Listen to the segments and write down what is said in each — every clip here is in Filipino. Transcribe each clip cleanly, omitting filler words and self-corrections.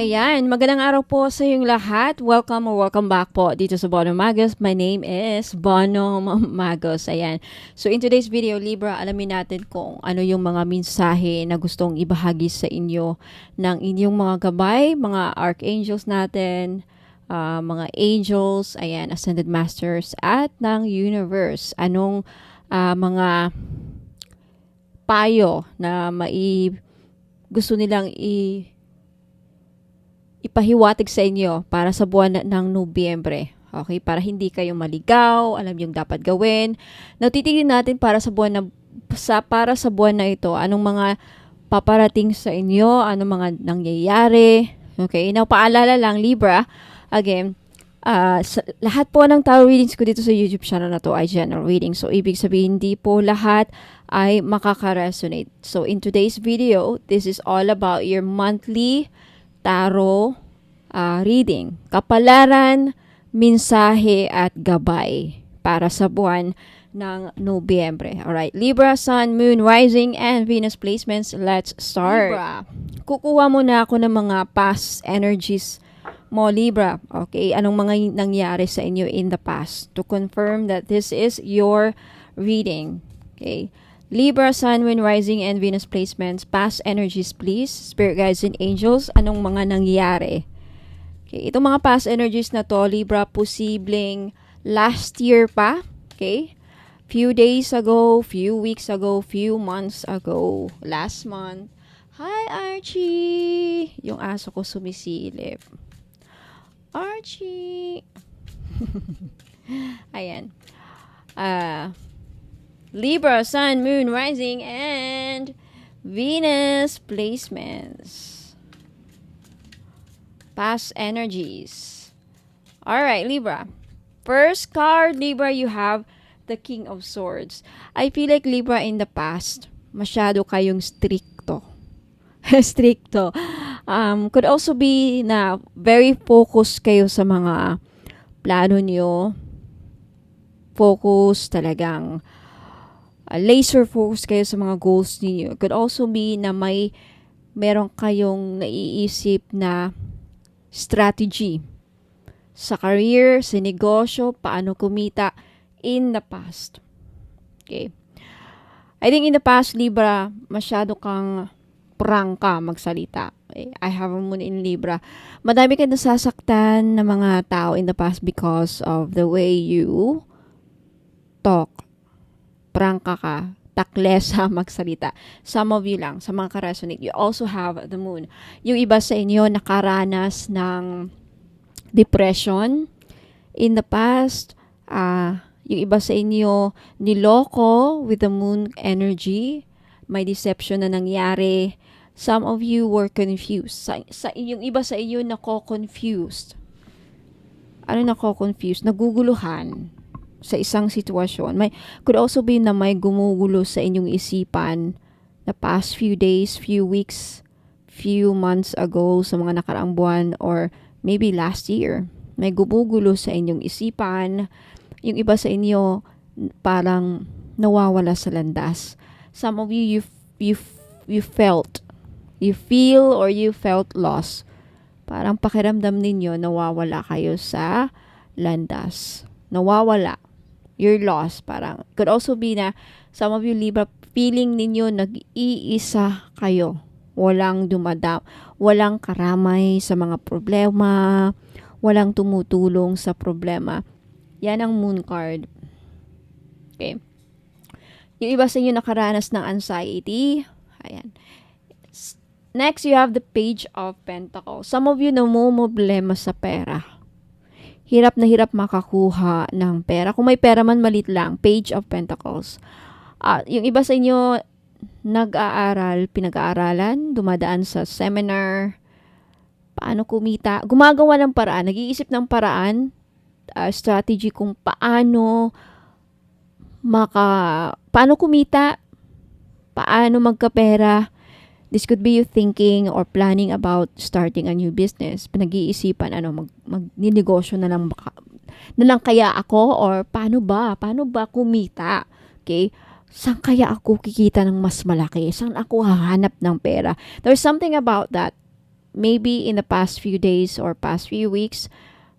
Ayan, magandang araw po sa inyong lahat. Welcome or welcome back po dito sa Bono Magos. My name is Bono Magos. Ayan. So in today's video, Libra, alamin natin kung ano yung mga mensahe na gustong ibahagi sa inyo ng inyong mga gabay, mga archangels natin, mga angels, ayan, ascended masters, at ng universe. Anong mga payo na gusto nilang ipahiwatig sa inyo para sa buwan ng Nobyembre. Okay? Para hindi kayo maligaw, alam yung dapat gawin. Now, titignan natin para sa buwan na ito, anong mga paparating sa inyo, anong mga nangyayari. Okay? Now, paalala lang, Libra, again, lahat po ng tarot readings ko dito sa YouTube channel na to ay general reading. So, ibig sabihin, hindi po lahat ay makaka-resonate. So, in today's video, this is all about your monthly tarot reading. Kapalaran, mensahe, at gabay para sa buwan ng Nobyembre. Alright, Libra, Sun, Moon, Rising, and Venus placements. Let's start. Libra, kukuha muna ako ng mga past energies mo, Libra. Okay, anong mga nangyari sa inyo in the past to confirm that this is your reading. Okay, Libra, Sun, Moon, Rising, and Venus placements. Past energies, please. Spirit guides and angels, anong mga nangyari? Okay, itong mga past energies na to, Libra, posibleng last year pa. Okay? Few days ago, few weeks ago, few months ago, last month. Hi, Archie! Yung aso ko sumisilip. Archie! Ayan. Libra, Sun, Moon, Rising, and Venus placements. Past energies. Alright, Libra. First card, Libra, you have the King of Swords. I feel like, Libra, in the past, masyado kayong stricto. Stricto. Could also be na very focused kayo sa mga plano nyo. Focus talagang laser focus kayo sa mga goals niyo. It could also be na meron kayong naiisip na strategy sa career, sa negosyo, paano kumita in the past. Okay. I think in the past, Libra, masyado kang prangka magsalita. Okay. I have a moon in Libra. Madami kang nasasaktan ng mga tao in the past because of the way you talk. Prangka ka, taklesa magsalita. Some of you lang, sa mga ka-resonate. You also have the moon. Yung iba sa inyo nakaranas ng depression in the past. Yung iba sa inyo niloko with the moon energy. May deception na nangyari. Some of you were confused. Yung iba sa inyo nako-confused. Ano nako-confused? Naguguluhan sa isang sitwasyon. Could also be na may gumugulo sa inyong isipan the past few days, few weeks, few months ago, sa mga nakaraang buwan, or maybe last year. May gumugulo sa inyong isipan. Yung iba sa inyo parang nawawala sa landas. Some of you felt lost. Parang pakiramdam ninyo nawawala kayo sa landas. Nawawala. You're lost. Parang, could also be na some of you, Libra, feeling ninyo nag-iisa kayo. Walang walang karamay sa mga problema, walang tumutulong sa problema. Yan ang moon card. Okay. Yung iba sa inyo nakaranas ng anxiety. Ayan. Next, you have the Page of Pentacles. Some of you namumblema sa pera. Hirap na hirap makakuha ng pera. Kung may pera man, malit lang. Page of Pentacles. Yung iba sa inyo, nag-aaral, pinag-aaralan, dumadaan sa seminar, paano kumita, gumagawa ng paraan, nag-iisip ng paraan, strategy kung paano kumita, paano magkapera. This could be you thinking or planning about starting a new business. Pinag-iisipan, magninegosyo na lang kaya ako, or paano ba kumita? Okay? Saan kaya ako kikita ng mas malaki? Saan ako hahanap ng pera? There's something about that. maybe in the past few days or past few weeks,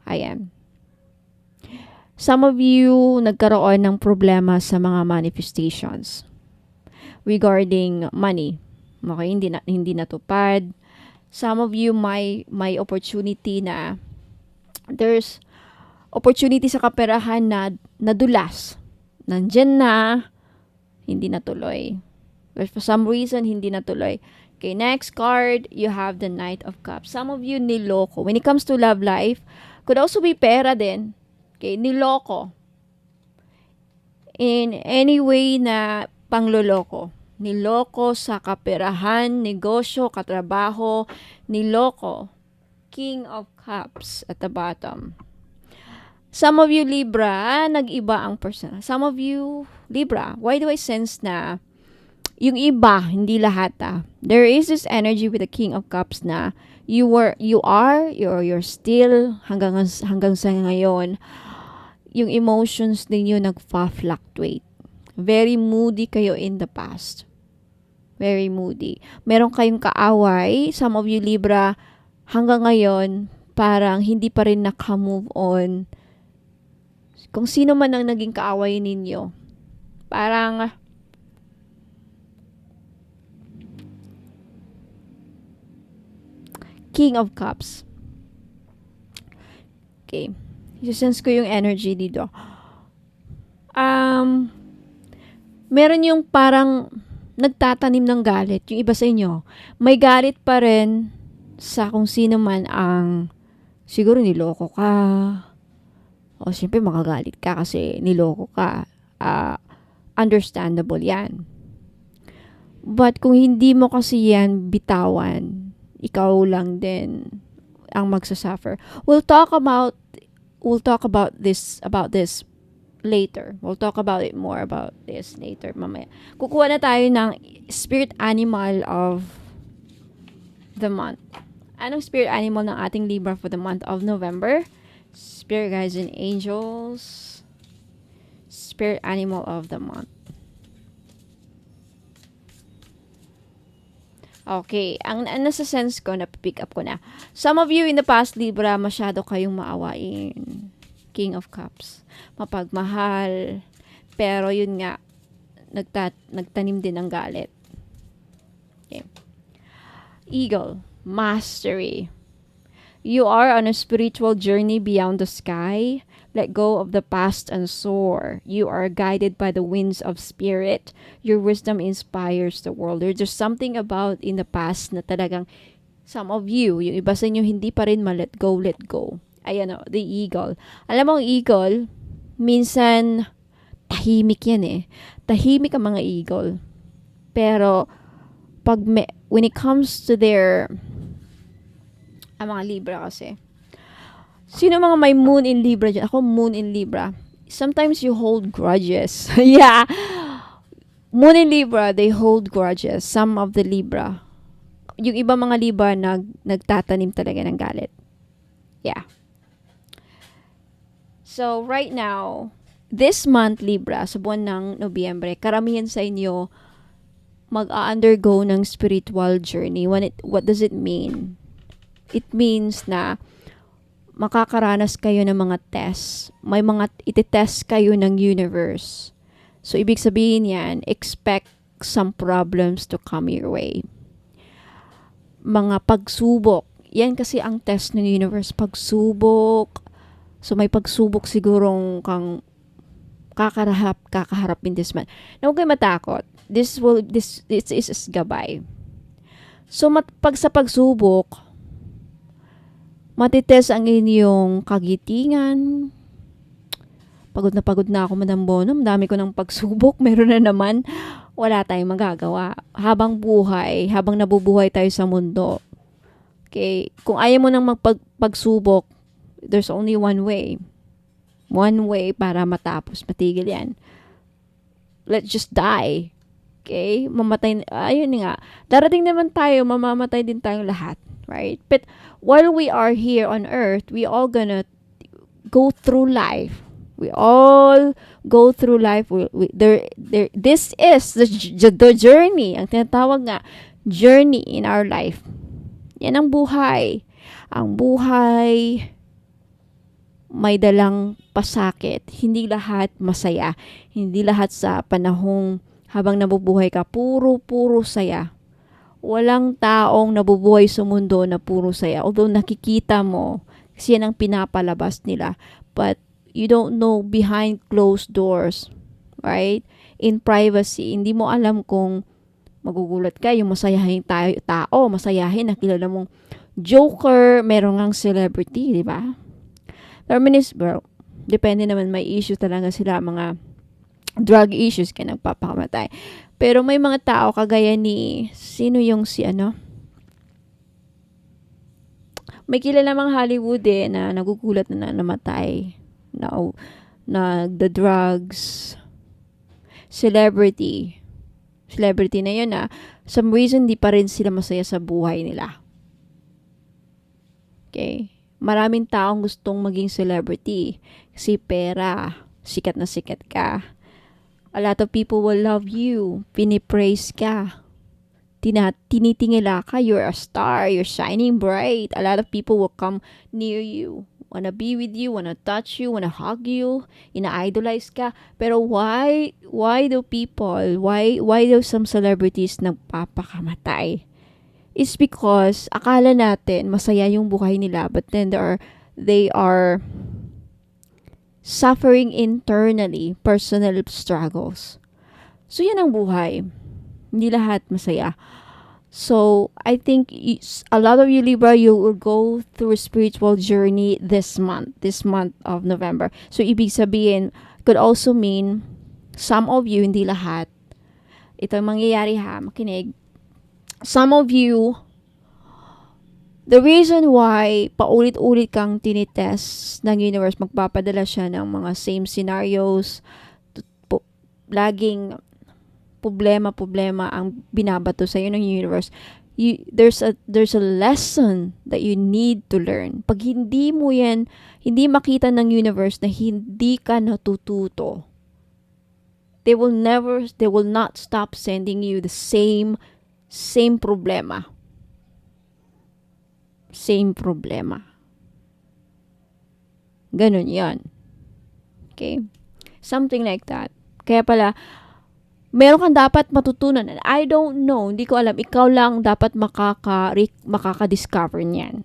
ayan. Some of you nagkaroon ng problema sa mga manifestations regarding money. Okay, hindi natupad. Some of you may opportunity na there's opportunity sa kaperahan na nadulas. Nandyan na, hindi natuloy. But for some reason, hindi natuloy. Okay, next card, you have the Knight of Cups. Some of you niloko. When it comes to love life, could also be pera din. Okay, niloko. In any way na pangloloko. Niloko sa kaperahan, negosyo, katrabaho, niloko. King of Cups at the bottom. Some of you, Libra, nag-iba ang person. Some of you, Libra, why do I sense na yung iba, hindi lahat there is this energy with the King of Cups na you're still hanggang sa ngayon, yung emotions ninyo nagfa-fluctuate. Very moody kayo in the past. Very moody. Meron kayong kaaway, some of you Libra, hanggang ngayon, parang hindi pa rin naka-move on. Kung sino man ang naging kaaway ninyo, parang King of Cups. Okay. I-sense ko yung energy dito. Meron yung parang nagtatanim ng galit. Yung iba sa inyo, may galit pa rin sa kung sino man ang siguro niloko ka. O siyempre makagalit ka kasi niloko ka. Understandable yan. But kung hindi mo kasi yan bitawan, ikaw lang din ang magsasuffer. We'll talk about this later. We'll talk about it more about this later mamaya. Kukuha na tayo ng spirit animal of the month. Anong spirit animal ng ating Libra for the month of November? Spirit guides and angels. Spirit animal of the month. Okay, ang nasa sense ko, na-pick up ko na. Some of you in the past, Libra, masyado kayong maawain. King of Cups. Mapagmahal. Pero yun nga, nagtanim din ng galit. Okay. Eagle. Mastery. You are on a spiritual journey beyond the sky. Let go of the past and soar. You are guided by the winds of spirit. Your wisdom inspires the world. There's just something about in the past na talagang some of you, yung iba sa inyo, hindi pa rin let go. Ayan o, the eagle. Alam mo, ang eagle, minsan, tahimik yan eh. Tahimik ang mga eagle. Pero, when it comes to ang mga Libra kasi, sino mga may moon in Libra dyan? Ako, moon in Libra. Sometimes you hold grudges. Yeah. Moon in Libra, they hold grudges. Some of the Libra. Yung iba mga Libra, nagtatanim talaga ng galit. Yeah. So, right now, this month, Libra, sa buwan ng Nobyembre, karamihan sa inyo mag-undergo ng spiritual journey. What does it mean? It means na makakaranas kayo ng mga tests. May mga iti-test kayo ng universe. So, ibig sabihin yan, expect some problems to come your way. Mga pagsubok. Yan kasi ang test ng universe. Pagsubok. So, may pagsubok sigurong kang kakaharap in this month. Na huwag kayo matakot. This is gabay. So, pag sa pagsubok, matitest ang inyong kagitingan. Pagod na ako, Madam Bono. Dami ko ng pagsubok. Meron na naman. Wala tayong magagawa. Habang nabubuhay tayo sa mundo. Okay? Kung ayaw mo nang magpagsubok, there's only one way. One way para matapos. Matigil yan. Let's just die. Okay? Mamatay. Ayun nga. Darating naman tayo. Mamamatay din tayong lahat. Right? But while we are here on earth, we all gonna go through life. We all go through life. This is the journey. Ang tinatawag nga, journey in our life. Yan ang buhay. Ang buhay may dalang pasakit. Hindi lahat masaya. Hindi lahat sa panahong habang nabubuhay ka, puro saya. Walang taong nabubuhay sa mundo na puro saya. Although nakikita mo, kasi yan ang pinapalabas nila. But you don't know behind closed doors. Right? In privacy, hindi mo alam kung magugulat ka, yung masayahin tao, masayahin, nakilala mong joker, meron ngang celebrity, di ba? Terminus, bro, depende naman, may issue talaga sila, mga drug issues kaya nagpapakamatay. Pero may mga tao kagaya ni, sino yung si ano? May kilala mga Hollywood na nagugulat na namatay. Na the drugs, celebrity na yun some reason di pa rin sila masaya sa buhay nila. Okay? Maraming taong gustong maging celebrity kasi pera, sikat na sikat ka. A lot of people will love you, pinipraise ka, tinitingala ka, you're a star, you're shining bright. A lot of people will come near you, wanna be with you, wanna touch you, wanna hug you, ina-idolize ka. Pero why do some celebrities nagpapakamatay? It's because akala natin masaya yung buhay nila, but then they are suffering internally, personal struggles. So yan ang buhay. Hindi lahat masaya. So I think a lot of you Libra, you will go through a spiritual journey this month of November. So ibig sabihin, could also mean some of you, hindi lahat. Ito ang mangyayari makinig. Some of you, the reason why paulit-ulit kang tinitest ng universe, magpapadala siya ng mga same scenarios, laging problema ang binabato sa iyo ng universe. There's a lesson that you need to learn. Pag hindi makita ng universe na hindi ka natututo, they will not stop sending you the same problema. Same problema. Ganun yan. Okay? Something like that. Kaya pala, meron kang dapat matutunan. I don't know. Hindi ko alam. Ikaw lang dapat makaka-discover niyan.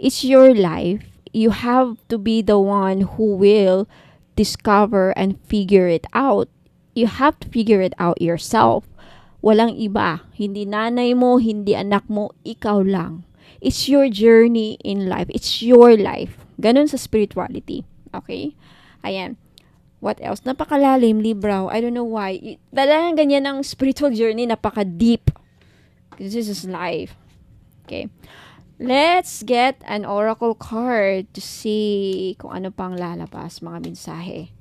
It's your life. You have to be the one who will discover and figure it out. You have to figure it out yourself. Walang iba. Hindi nanay mo, hindi anak mo, ikaw lang. It's your journey in life. It's your life. Ganun sa spirituality. Okay? Ayan. What else? Napakalalim, Libra. I don't know why. Talagang ganyan ang spiritual journey. Napaka-deep. This is life. Okay. Let's get an oracle card to see kung ano pang lalabas, mga mensahe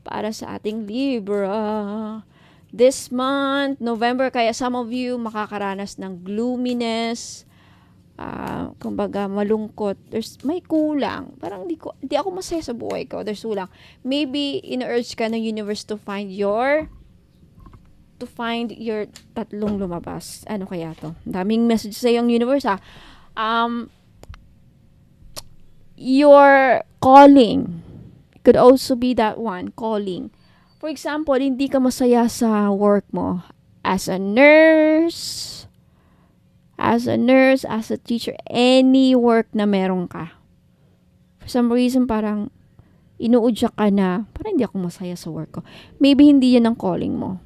para sa ating Libra. This month, November, kaya some of you makakaranas ng gloominess, kumbaga malungkot. May kulang. Parang di ako masaya sa buhay ko. There's kulang. Maybe in-urge ka ng universe to find your tatlong lumabas. Ano kaya to? Daming message sa yung universe your calling. It could also be that one, calling. For example, hindi ka masaya sa work mo. As a nurse, as a teacher, any work na meron ka. For some reason, parang inuudya ka na, parang hindi ako masaya sa work ko. Maybe hindi yan ang calling mo.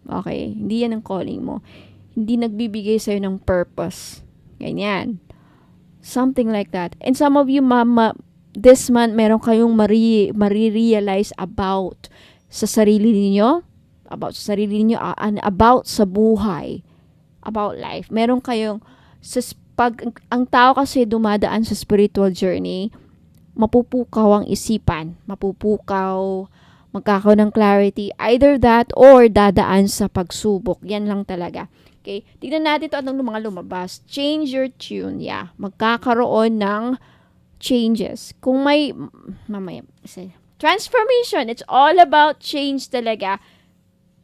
Okay? Hindi yan ang calling mo. Hindi nagbibigay sa'yo ng purpose. Ganyan. Something like that. And some of you, this month, meron kayong marirealize about sa sarili niyo, and about sa buhay, about life. Meron kayong, ang tao kasi dumadaan sa spiritual journey, mapupukaw ang isipan, magkakaroon ng clarity, either that or dadaan sa pagsubok. Yan lang talaga. Okay? Tignan natin ito anong mga lumabas. Change your tune. Yeah. Magkakaroon ng changes. Kung may, transformation. It's all about change talaga.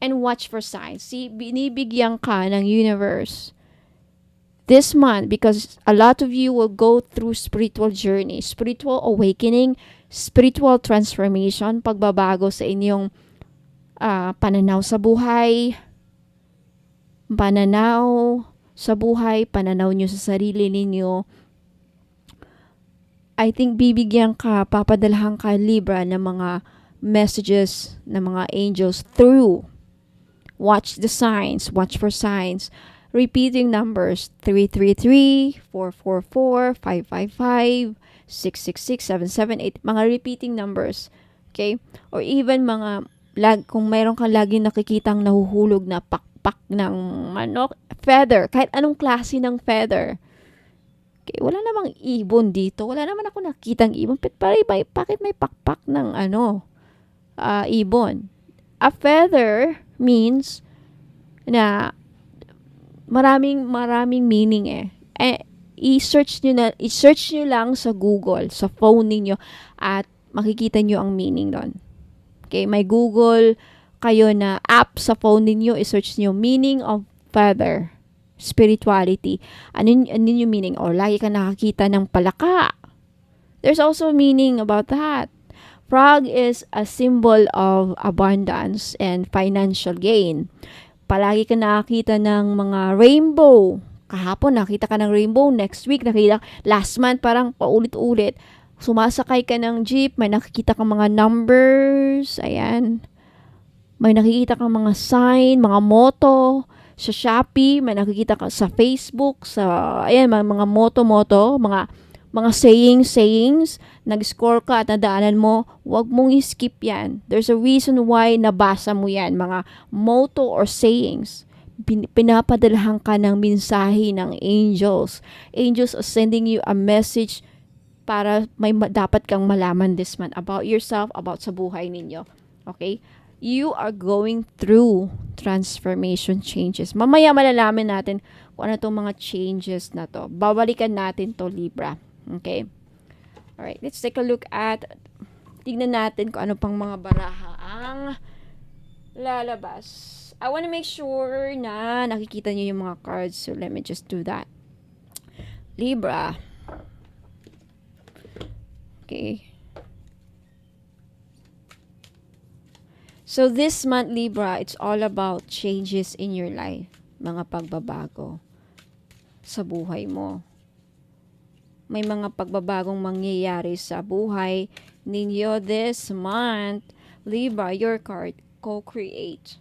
And watch for signs. See, binibigyan ka ng universe this month, because a lot of you will go through spiritual journey, spiritual awakening, spiritual transformation, pagbabago sa inyong pananaw sa buhay, pananaw nyo sa sarili ninyo. I think papadalahan ka, Libra, ng mga messages ng mga angels through watch for signs, repeating numbers 333, 444, 555, 666, 778, mga repeating numbers. Okay? Or even kung mayroon kang laging nakikitang nahuhulog na pakpak ng manok, feather, kahit anong klase ng feather. Okay, wala namang ibon dito. Wala naman ako nakitang ibon. Bakit may pakpak ng ibon? A feather means na maraming meaning i-search nyo lang sa Google, sa phone niyo, at makikita nyo ang meaning doon. Okay, may Google kayo na app sa phone niyo, i-search nyo meaning of feather, spirituality. Ano yung meaning? Or lagi ka nakakita ng palaka. There's also meaning about that. Frog is a symbol of abundance and financial gain. Palagi ka nakakita ng mga rainbow. Kahapon nakita ka ng rainbow, next week last month parang paulit-ulit. Sumasakay ka ng jeep, may nakikita kang mga numbers, ayan. May nakikita kang mga sign, mga motto. Sa Shopee, may nakikita ka sa Facebook, mga motto, mga sayings, nag-score ka at nadaanan mo, huwag mong i-skip yan. There's a reason why nabasa mo yan, mga motto or sayings. Pinapadalahan ka ng mensahe ng angels. Angels are sending you a message para may dapat kang malaman this month about yourself, about sa buhay ninyo. Okay? You are going through transformation changes. Mamaya malalaman natin kung ano itong mga changes na to. Babalikan natin to, Libra. Okay? Alright, let's take a look at, tignan natin kung ano pang mga baraha ang lalabas. I want to make sure na nakikita niyo yung mga cards, so let me just do that. Libra. Okay. So this month, Libra, it's all about changes in your life. Mga pagbabago sa buhay mo. May mga pagbabagong mangyayari sa buhay ninyo this month. Libra, your card, co-create.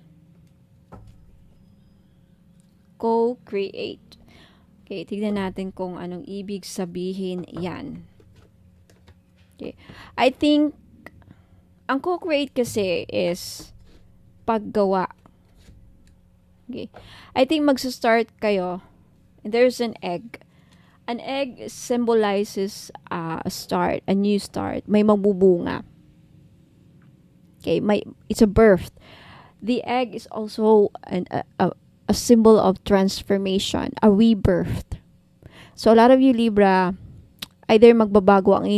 Co-create. Okay, tignan natin kung anong ibig sabihin yan. Okay. I think, ang co-create kasi is paggawa. Okay. I think magsa-start kayo, and there's an egg. An egg symbolizes a start, a new start. May magbubunga. Okay, it's a birth. The egg is also a symbol of transformation, a rebirth. So a lot of you, Libra, either magbabago ang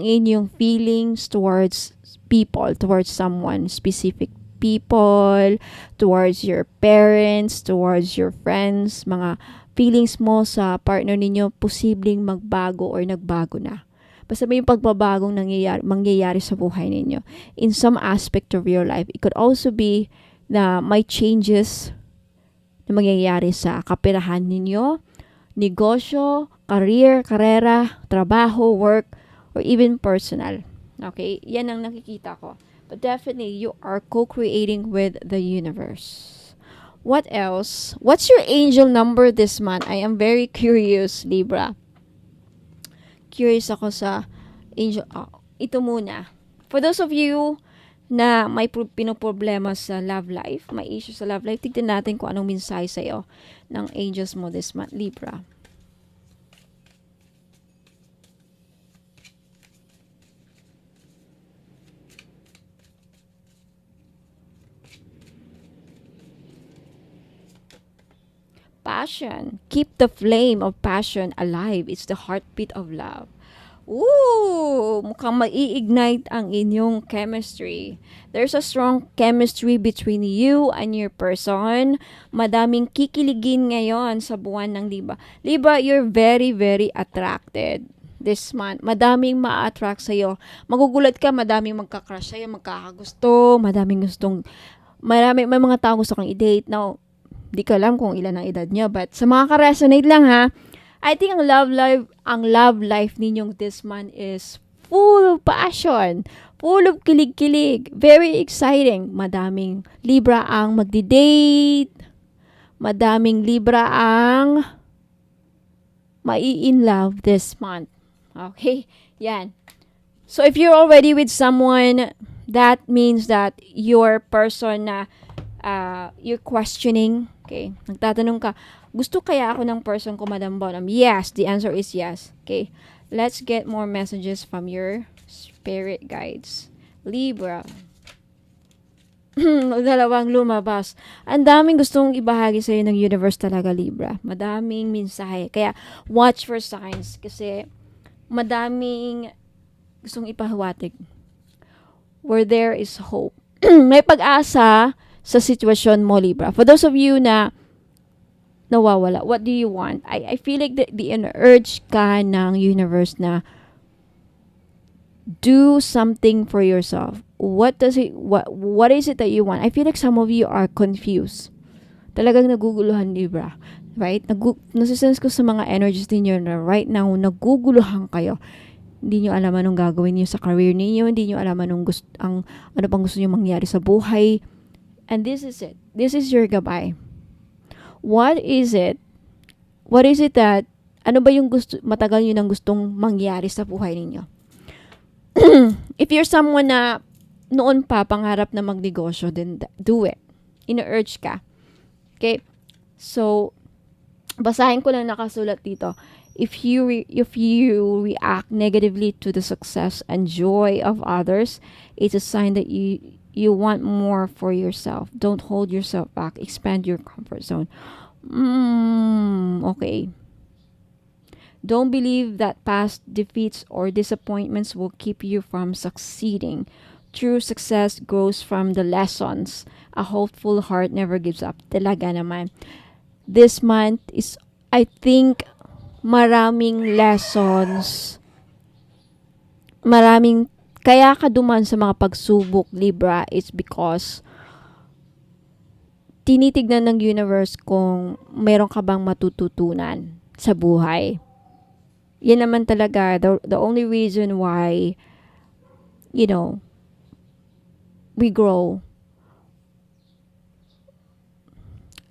inyong feelings towards people, towards someone specific, people, towards your parents, towards your friends, mga feelings mo sa partner ninyo, posibleng magbago or nagbago na. Basta may pagbabagong mangyayari sa buhay ninyo. In some aspect of your life, it could also be na may changes na mangyayari sa kaperahan ninyo, negosyo, career, karera, trabaho, work, or even personal. Okay? Yan ang nakikita ko. But definitely, you are co-creating with the universe. What else? What's your angel number this month? I am very curious, Libra. Curious ako sa angel. Ito muna. For those of you na may pinoproblema sa love life, may issue sa love life, tignan natin kung anong mensahe sa'yo ng angels mo this month, Libra. Passion. Keep the flame of passion alive. It's the heartbeat of love. Mukhang mai-ignite ang inyong chemistry. There's a strong chemistry between you and your person. Madaming kikiligin ngayon sa buwan ng Libra. Libra, you're very, very attracted this month. Madaming ma-attract sa'yo. Magugulat ka, madaming magka-crush sa'yo, magkakagusto, may mga tao gusto kang i-date. Now, di ko alam kung ilan ang edad niya, but sa mga ka-resonate lang ha, I think ang love life ninyong this month is full of passion, full of kilig-kilig, very exciting. Madaming Libra ang magdi-date, madaming Libra ang mai-in love this month. Okay? Yan. So if you're already with someone, that means that your person na you're questioning, okay? Nagtatanong ka, gusto kaya ako ng person ko, Madam Bonham? Yes, the answer is yes. Okay? Let's get more messages from your spirit guides. Libra. Dalawang lumabas. Ang daming gustong ibahagi sa'yo ng universe talaga, Libra. Madaming mensahe. Kaya, watch for signs. Kasi, madaming gustong ipahiwatig. Where there is hope. May pag-asa sa sitwasyon mo, Libra. For those of you na nawawala, what do you want? I feel like the urge ka ng universe na do something for yourself. What is it that you want? I feel like some of you are confused. Talagang naguguluhan, Libra. Right? Nasisense ko sa mga energies ninyo na right now, naguguluhan kayo. Hindi nyo alam anong gagawin niyo sa career niyo, hindi nyo alam ano pang gusto niyo mangyari sa buhay. And this is it. This is your gabay. What is it? What is it that, ano ba yung matagal nyo nang gustong mangyari sa buhay ninyo? If you're someone na noon pa pangarap na magnegosyo, then do it. Ina-urge ka. Okay? So, basahin ko lang nakasulat dito. If you react negatively to the success and joy of others, it's a sign that you want more for yourself. Don't hold yourself back. Expand your comfort zone. Okay. Don't believe that past defeats or disappointments will keep you from succeeding. True success grows from the lessons. A hopeful heart never gives up. Talaga naman. This month is, I think, maraming lessons. Kaya ka duman sa mga pagsubok, Libra, is because tinitignan ng universe kung meron ka bang matututunan sa buhay. Yan naman talaga, the only reason why, we grow.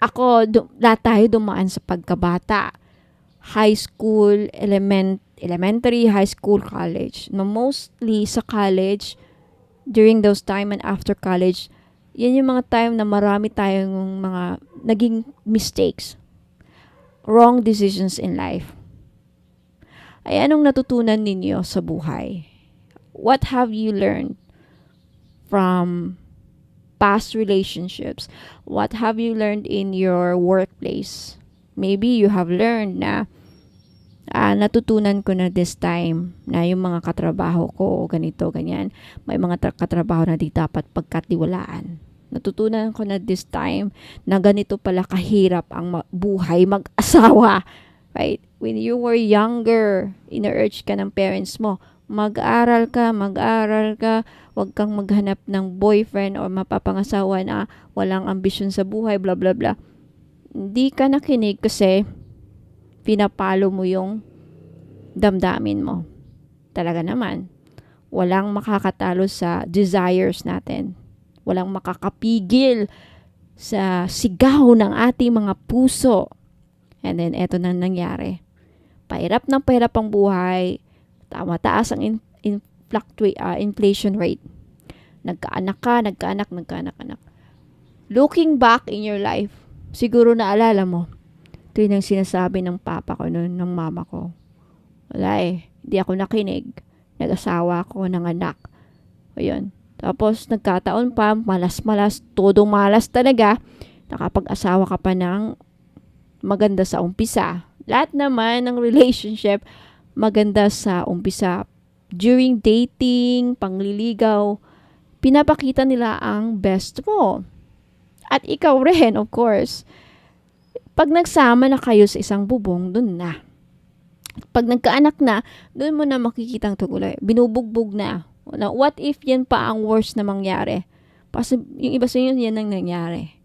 Lahat tayo dumaan sa pagkabata. High school, elementary, high school, college. No, mostly sa college, during those time and after college, yan yung mga time na marami tayong mga naging mistakes. Wrong decisions in life. Ay, anong natutunan ninyo sa buhay? What have you learned from past relationships? What have you learned in your workplace? Maybe you have learned na natutunan ko na this time na yung mga katrabaho ko ganito, ganyan. May mga katrabaho na di dapat pagkatiwalaan. Natutunan ko na this time na ganito pala kahirap ang buhay mag-asawa. Right? When you were younger, ina-urge ka ng parents mo, mag-aral ka, huwag kang maghanap ng boyfriend o mapapangasawa na walang ambisyon sa buhay, blah blah blah. Hindi ka nakinig kasi pinapalo mo yung damdamin mo. Talaga naman, walang makakatalo sa desires natin. Walang makakapigil sa sigaw ng ating mga puso. And then, eto na nangyari. Pahirap ng pahirap ang buhay. Mataas ang inflation rate. Nagkaanak. Looking back in your life, siguro naalala mo, ito yung sinasabi ng papa ko noon, ng mama ko. Wala hindi ako nakinig. Nag-asawa ako ng anak. Ayun. Tapos, nagkataon pa, malas-malas, todo malas talaga. Nakapag-asawa ka pa ng maganda sa umpisa. Lahat naman ng relationship, maganda sa umpisa. During dating, pangliligaw, pinapakita nila ang best mo. At ikaw rin, of course. Pag nagsama na kayo sa isang bubong, dun na. Pag nagkaanak na, dun mo na makikita ang tuloy. Binubugbog na. What if yan pa ang worst na mangyari? Yung iba sa inyo, yan ang nangyari.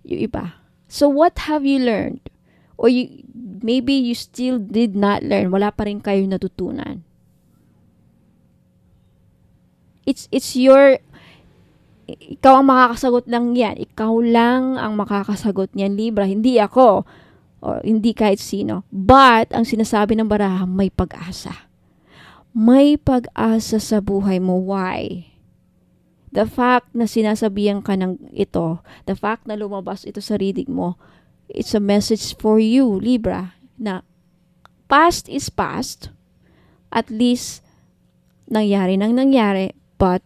Yung iba. So what have you learned? Or maybe you still did not learn. Wala pa rin kayo natutunan. It's ikaw ang makakasagot lang yan. Ikaw lang ang makakasagot niyan, Libra. Hindi ako. O hindi kahit sino. But, ang sinasabi ng baraha, may pag-asa. May pag-asa sa buhay mo. Why? The fact na sinasabihan ka ng ito, the fact na lumabas ito sa reading mo, it's a message for you, Libra, na past is past. At least, nangyari nang nangyari, but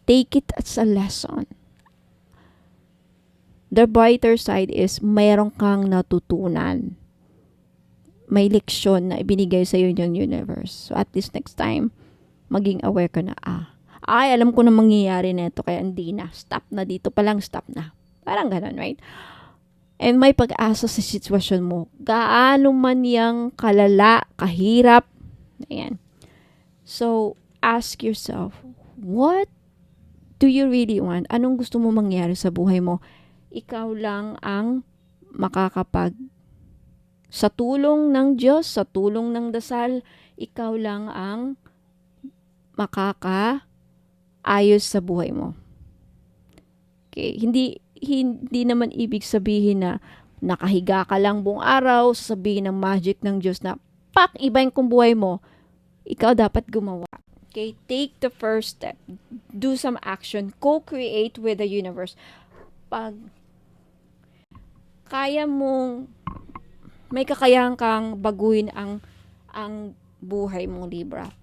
take it as a lesson. The brighter side is mayroon kang natutunan. May leksyon na ibinigay sa iyo ng universe. So at least next time, maging aware ka na, alam ko na mangyayari nito, kaya hindi na. Stop na dito pa lang, stop na. Parang ganun, right? And may pag-asa sa sitwasyon mo. Gaano man yang kalala, kahirap. Ayan. So, ask yourself, what do you really want? Anong gusto mo mangyari sa buhay mo? Ikaw lang ang makakapag sa tulong ng Diyos, sa tulong ng dasal, ikaw lang ang makakaayos sa buhay mo. Okay, hindi naman ibig sabihin na nakahiga ka lang buong araw, sasabihin ng magic ng Diyos na ibahin kong buhay mo. Ikaw dapat gumawa. Okay, take the first step. Do some action. Co-create with the universe. Pag kaya mong, may kakayahan kang baguhin ang buhay mo, Libra.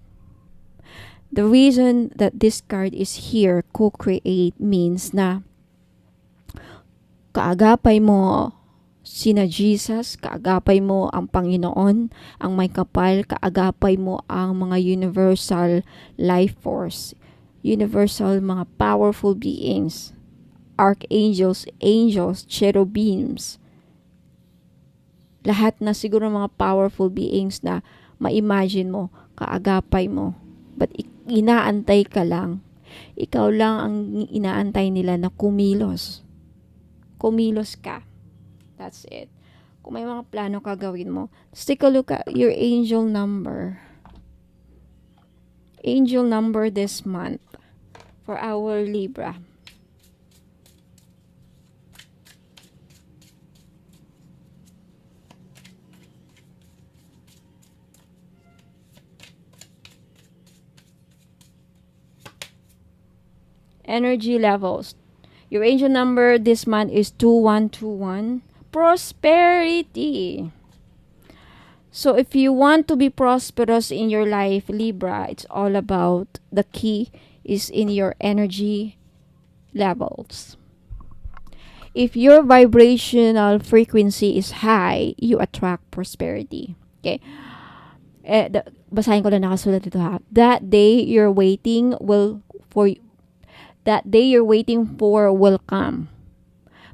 The reason that this card is here, co-create, means na kaagapay mo sina Jesus, kaagapay mo ang Panginoon, ang may kapal, kaagapay mo ang mga universal life force, universal mga powerful beings, archangels, angels, cherubims, lahat na siguro mga powerful beings na ma-imagine mo, kaagapay mo, but inaantay ka lang. Ikaw lang ang inaantay nila na kumilos. Kumilos ka. That's it. Kung may mga plano ka gawin mo, let's take a look at your angel number. Angel number this month for our Libra. Energy levels. Your angel number this month is 2121. Prosperity. So if you want to be prosperous in your life, Libra, it's all about, the key is in your energy levels. If your vibrational frequency is high, you attract prosperity. Okay. Basahin ko lang nakasulat ito ha. That day you're waiting for will come.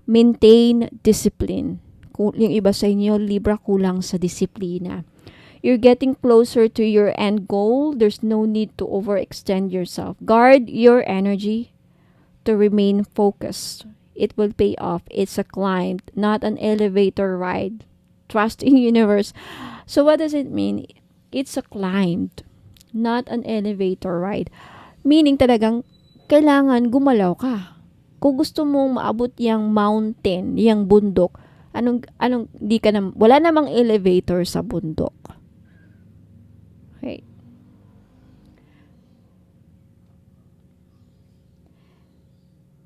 Maintain discipline. Yung iba sa inyo, Libra, kulang sa disiplina. You're getting closer to your end goal. There's no need to overextend yourself. Guard your energy to remain focused. It will pay off. It's a climb, not an elevator ride. Trust in universe. So what does it mean? It's a climb, not an elevator ride. Meaning talagang kailangan gumalaw ka. Kung gusto mong maabot yung mountain, yung bundok, wala namang elevator sa bundok. Okay.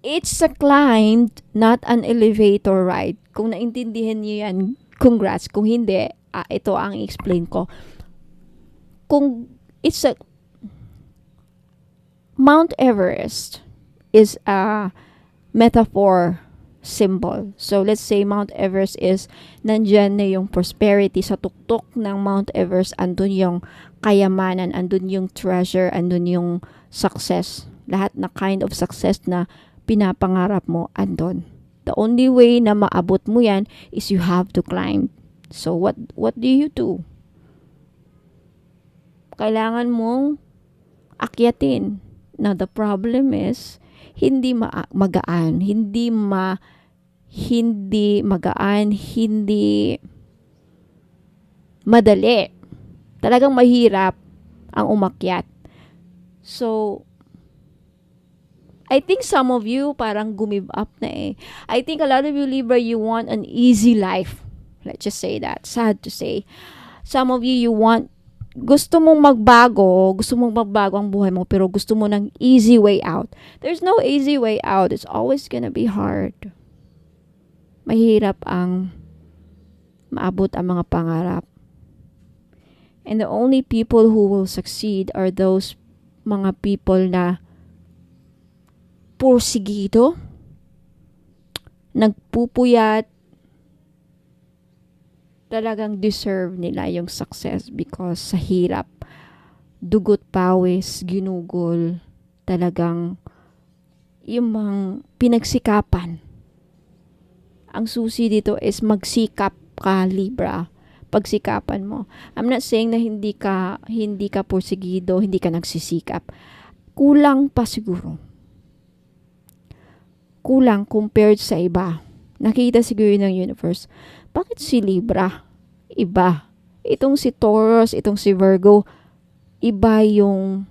It's a climb, not an elevator ride. Kung naintindihan niyo yan, congrats. Kung hindi, ito ang explain ko. Kung it's a Mount Everest is a metaphor symbol. So, let's say Mount Everest is nandyan na yung prosperity. Sa tuktok ng Mount Everest, andun yung kayamanan, andun yung treasure, andun yung success. Lahat na kind of success na pinapangarap mo, andun. The only way na maabot mo yan is you have to climb. So, what do you do? Kailangan mong akyatin. Now, the problem is, hindi magaan, hindi magaan, hindi madali. Talagang mahirap ang umakyat. So, I think some of you parang gumive up na eh. I think a lot of you Libra, you want an easy life. Let's just say that. Sad to say. Some of you gusto mong magbago ang buhay mo, pero gusto mo ng easy way out. There's no easy way out. It's always gonna be hard. Mahirap ang maabot ang mga pangarap. And the only people who will succeed are those mga people na porsigido, nagpupuyat, talagang deserve nila yung success because sa hirap, dugot, pawis, ginugol, talagang yung mga pinagsikapan. Ang susi dito is magsikap ka, Libra. Pagsikapan mo. I'm not saying na hindi ka porsigido, hindi ka nagsisikap. Kulang pa siguro. Kulang compared sa iba. Nakita siguro ng universe. Bakit si Libra? Iba. Itong si Taurus, itong si Virgo, iba yung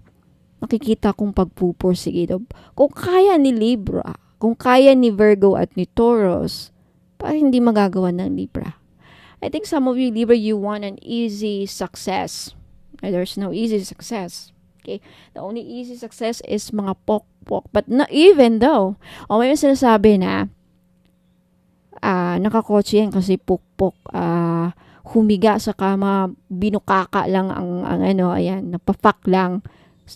nakikita kong pagpupursigido. Kung kaya ni Libra, kung kaya ni Virgo at ni Taurus, parang hindi magagawa ng Libra. I think some of you Libra, you want an easy success. There's no easy success. Okay? The only easy success is mga pok-pok. But not even though, may sinasabi na, nakakotse yan kasi pukpok, humiga sa kama, binukaka lang ang ayan, napafak lang,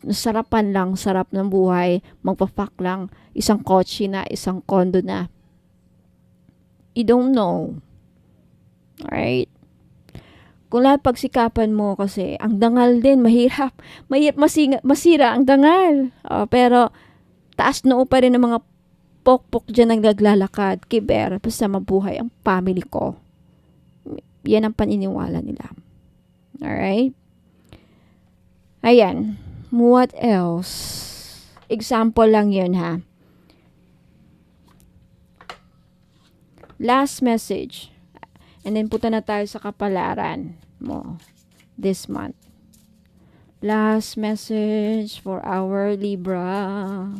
nasarapan lang, sarap ng buhay, magpafak lang, isang kotse na, isang condo na. You don't know. Alright? Kung lahat pagsikapan mo kasi, ang dangal din, mahirap masira ang dangal. Pero, taas noo pa rin ng mga pokpok dyan ang naglalakad, kiber, basta mabuhay ang family ko. Yan ang paniniwala nila. Alright? Ayan. What else? Example lang yun, ha? Last message. And then, punta na tayo sa kapalaran mo this month. Last message for our Libra.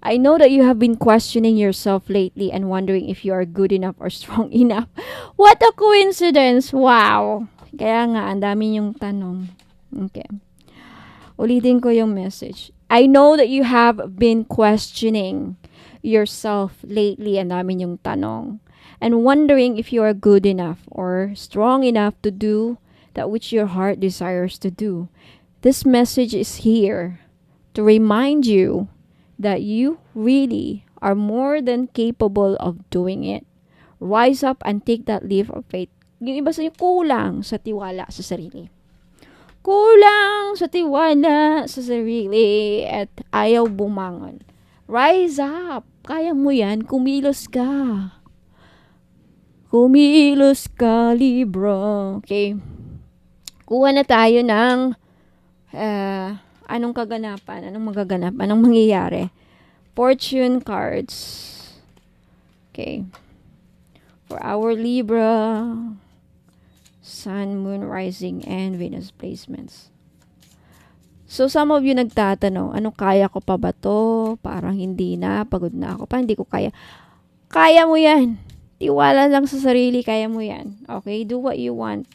I know that you have been questioning yourself lately and wondering if you are good enough or strong enough. What a coincidence! Wow! Kaya nga, ang dami yung tanong. Okay. Ulitin ko yung message. I know that you have been questioning yourself lately, ang dami yung tanong. And wondering if you are good enough or strong enough to do that which your heart desires to do. This message is here to remind you that you really are more than capable of doing it. Rise up and take that leap of faith. Yung iba sa'yo, kulang sa tiwala sa sarili. Kulang sa tiwala sa sarili at ayaw bumangon. Rise up. Kaya mo yan. Kumilos ka. Kumilos ka, Libra. Okay. Kuha na tayo ng anong kaganapan, anong magaganap, anong mangyayari. Fortune cards. Okay. For our Libra, Sun, Moon, Rising, and Venus placements. So, some of you nagtatanong, ano kaya ko pa ba to? Parang hindi na, pagod na ako pa, hindi ko kaya. Kaya mo yan. Tiwala lang sa sarili, kaya mo yan. Okay? Do what you want.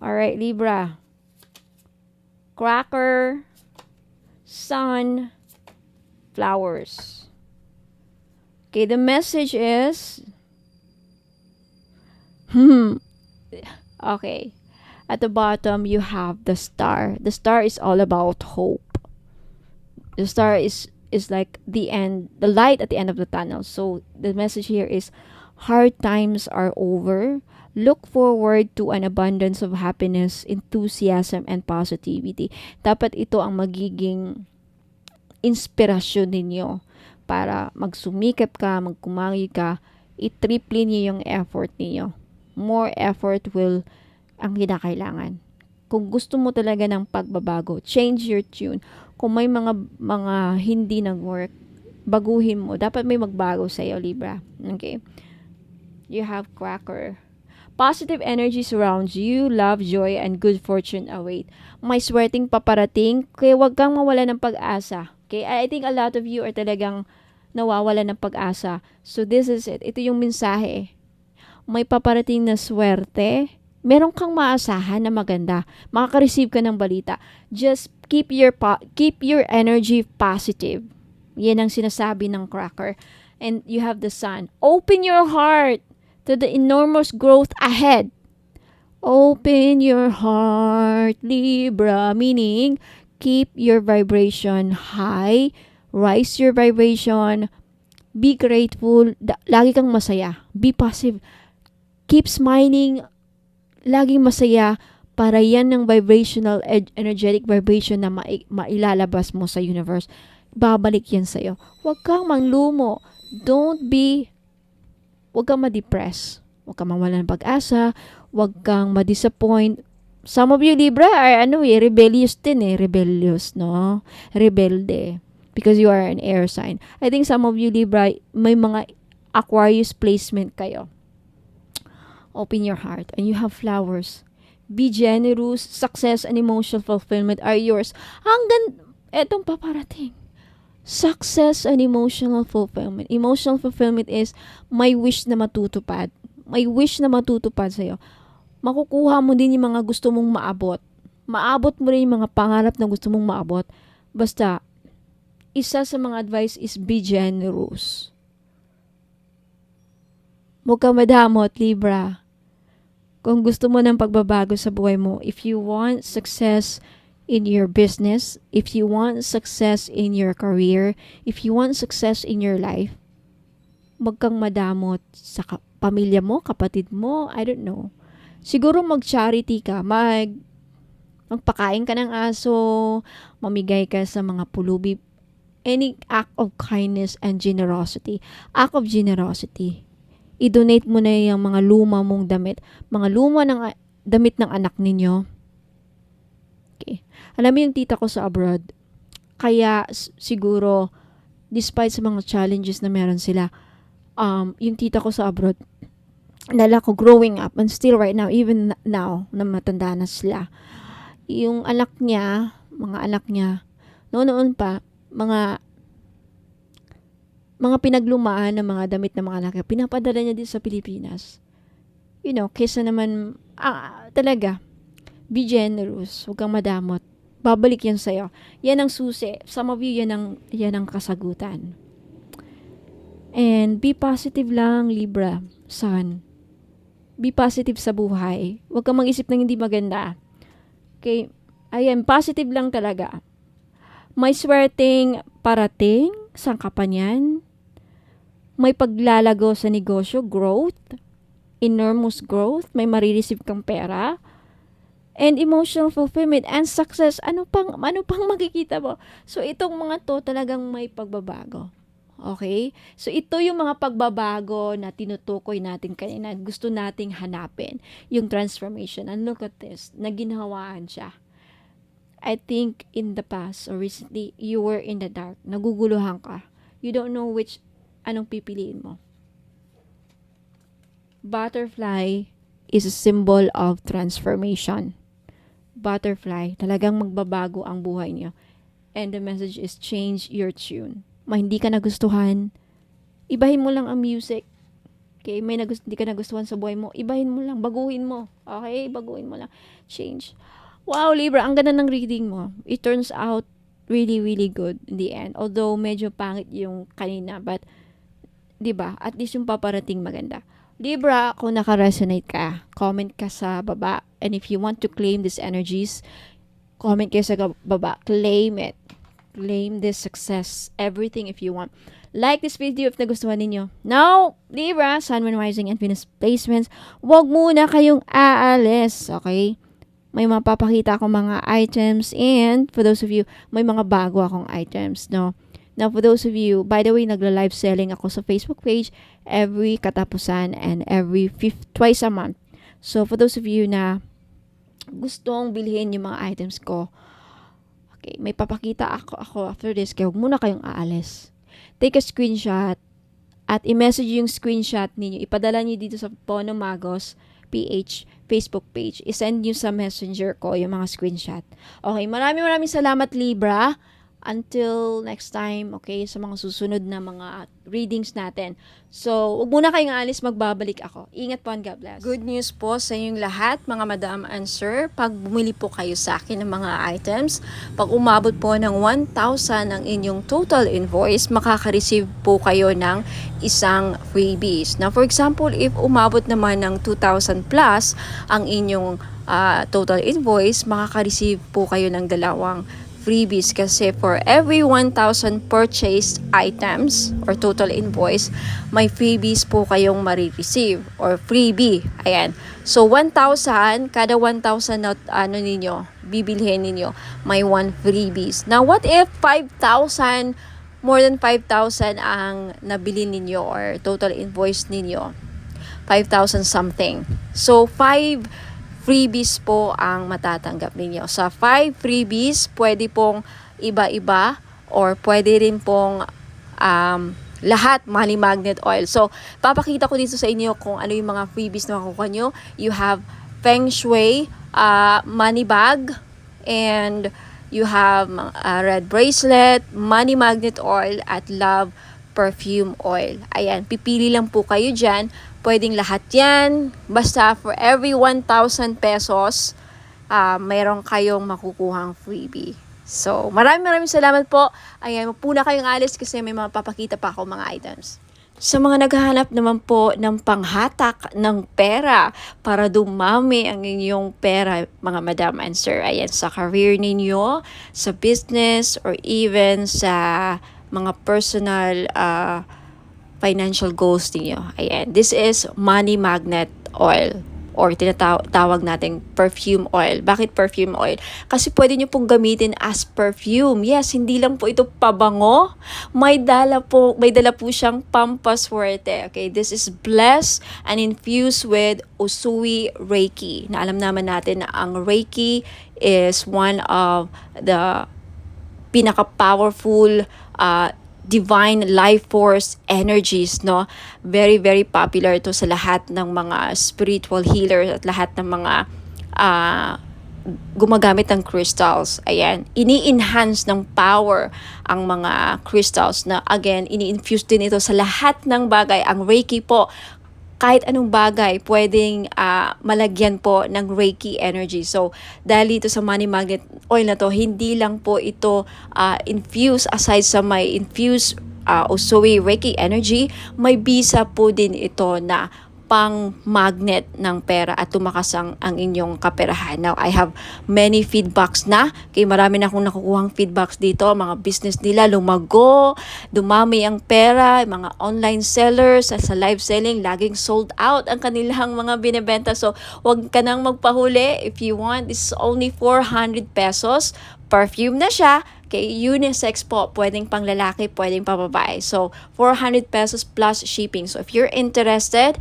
Alright, Libra. Cracker, sun, flowers. Okay, the message is, okay, at the bottom you have the star. The star is all about hope. The star is like the light at the end of the tunnel. So the message here is hard times are over. Look forward to an abundance of happiness, enthusiasm, and positivity. Dapat ito ang magiging inspirasyon ninyo para magsumikap ka, magkumangi ka, i-triple niyo yung effort niyo. More effort will ang kinakailangan. Kung gusto mo talaga ng pagbabago, change your tune. Kung may mga hindi nag-work, baguhin mo. Dapat may magbago sa iyo, Libra. Okay? You have Cracker. Positive energy surrounds you, love, joy, and good fortune await. May swerteng paparating, kaya wag kang mawala ng pag-asa. Okay? I think a lot of you are talagang nawawala ng pag-asa. So this is it. Ito yung mensahe. May paparating na swerte. Meron kang maasahan na maganda. Makaka-receive ka ng balita. Just keep your energy positive. Yan ang sinasabi ng Cracker. And you have the Sun. Open your heart to the enormous growth ahead. Open your heart, Libra. Meaning, keep your vibration high. Rise your vibration. Be grateful. Lagi kang masaya. Be positive. Keep smiling. Laging masaya para yan ng vibrational, energetic vibration na mailalabas mo sa universe. Babalik yan sa'yo. Huwag kang manglumo. Huwag kang ma-depress. Huwag kang mawala ng pag-asa. Huwag kang ma-disappoint. Some of you, Libra, are rebellious din Rebellious, no? Rebelde. Because you are an air sign. I think some of you, Libra, may mga Aquarius placement kayo. Open your heart. And you have flowers. Be generous. Success and emotional fulfillment are yours. Etong paparating. Success and emotional fulfillment. Emotional fulfillment is may wish na matutupad. May wish na matutupad sa'yo. Makukuha mo din yung mga gusto mong maabot. Maabot mo rin yung mga pangarap na gusto mong maabot. Basta, isa sa mga advice is be generous. Huwag kang madamot, Libra. Kung gusto mo ng pagbabago sa buhay mo, if you want success in your business, if you want success in your career, if you want success in your life, wag kang madamot sa pamilya mo, kapatid mo, I don't know. Siguro mag-charity ka, magpakain ka ng aso, mamigay ka sa mga pulubi, any act of kindness and generosity. Act of generosity. I-donate mo na yung mga luma mong damit, mga luma ng damit ng anak ninyo. Okay. Alam mo yung tita ko sa abroad, kaya siguro, despite sa mga challenges na meron sila, yung tita ko sa abroad, nala ko growing up, and still right now, even now, na matanda na sila, yung mga anak niya, noon pa, mga pinaglumaan ng mga damit ng mga anak niya, pinapadala niya din sa Pilipinas. Kesa naman, talaga, be generous. Huwag kang madamot. Babalik yan sa'yo. Yan ang susi. Some of you, yan ang kasagutan. And be positive lang, Libra, Sun. Be positive sa buhay. Huwag kang mag-isip ng hindi maganda. Okay? Ayan, positive lang talaga. May swerteng parating, saan ka pa niyan? May paglalago sa negosyo, growth, enormous growth, may marireceive kang pera, and emotional fulfillment and success. Ano pang makikita mo? So, itong mga to talagang may pagbabago. Okay? So, ito yung mga pagbabago na tinutukoy natin kanina. Gusto nating hanapin. Yung transformation. And look at this. Naginhawaan siya. I think in the past or recently, you were in the dark. Naguguluhan ka. You don't know anong pipiliin mo. Butterfly is a symbol of transformation. Butterfly, talagang magbabago ang buhay niyo. And the message is change your tune. Hindi ka nagustuhan, ibahin mo lang ang music. Okay, hindi ka nagustuhan sa buhay mo, ibahin mo lang, baguhin mo. Okay, baguhin mo lang. Change. Wow, Libra, ang ganda ng reading mo. It turns out really, really good in the end. Although, medyo pangit yung kanina, but, diba, at least yung paparating maganda. Libra, kung naka-resonate ka, comment ka sa baba. And if you want to claim these energies, comment kayo sa baba. Claim it. claim this success, everything if you want. Like this video if nagustuhan ninyo. Now, Libra, Sun, Moon, Rising, and Venus placements, wag muna kayong aalis, okay? May mapapakita akong mga items, and for those of you, may mga bago akong items, no? Now, for those of you, by the way, nagla-live selling ako sa Facebook page every katapusan and twice a month. So, for those of you na gustong bilhin yung mga items ko, okay, may papakita ako after this, kaya huwag muna kayong aalis. Take a screenshot at i-message yung screenshot ninyo. Ipadala nyo dito sa Bono Magos PH Facebook page. I-send nyo sa messenger ko yung mga screenshot. Okay, maraming salamat, Libra. Until next time, okay, sa mga susunod na mga readings natin. So, huwag muna kayong alis, magbabalik ako. Ingat po and God bless. Good news po sa inyong lahat, mga madam and sir. Pag bumili po kayo sa akin ng mga items, pag umabot po ng 1,000 ang inyong total invoice, makaka-receive po kayo ng isang freebies. Now, for example, if umabot naman ng 2,000 plus ang inyong total invoice, makaka-receive po kayo ng dalawang freebies kasi for every 1,000 purchased items or total invoice, may freebies po kayong marireceive or freebie. Ayan. So, 1,000, kada 1,000 na bibilhin ninyo, may 1 freebies. Now, what if 5,000, more than 5,000 ang nabili ninyo or total invoice ninyo? 5,000 something. So, 5 freebies po ang matatanggap ninyo. Sa 5 freebies, pwede pong iba-iba or pwede rin pong lahat money magnet oil. So, papakita ko dito sa inyo kung ano yung mga freebies na makukuha nyo. You have Feng Shui money bag, and you have red bracelet, money magnet oil, at love perfume oil. Ayan, pipili lang po kayo dyan. Pwedeng lahat yan. Basta for every 1,000 pesos, mayroon kayong makukuhang freebie. So, maraming salamat po. Ayan, mapuna kayong alis kasi may mapapakita pa ako mga items. Sa mga naghahanap naman po ng panghatak ng pera para dumami ang inyong pera, mga madam and sir, ayan, sa career ninyo, sa business, or even sa mga personal financial goals niyo. Ayan, this is money magnet oil or tinatawag nating perfume oil. Bakit perfume oil? Kasi pwede nyo pong gamitin as perfume. Yes, hindi lang po ito pabango. May dala po siyang pampaswerte. Okay, this is blessed and infused with Usui Reiki. Na alam naman natin na ang Reiki is one of the pinaka-powerful divine life force energies, no? Very popular ito sa lahat ng mga spiritual healers at lahat ng mga gumagamit ng crystals. Ayan, ini-enhance ng power ang mga crystals na again, ini-infuse din ito sa lahat ng bagay. Ang Reiki po, kahit anong bagay, pwedeng malagyan po ng Reiki energy. So, dahil dito sa money magnet oil na to, hindi lang po ito infused, aside sa may infused Usui Reiki energy, may bisa po din ito na pang magnet ng pera at tumakas ang inyong kaperahan. Now, I have many feedbacks na. Kaya marami na akong nakukuhang feedbacks dito. Mga business nila lumago, dumami ang pera, mga online sellers sa live selling, laging sold out ang kanilang mga binebenta. So, wag ka nang magpahuli. If you want, this is only 400 pesos. Perfume na siya. Okay, unisex po, pwedeng pang lalaki, pwedeng pang babae. So, 400 pesos plus shipping. So, if you're interested,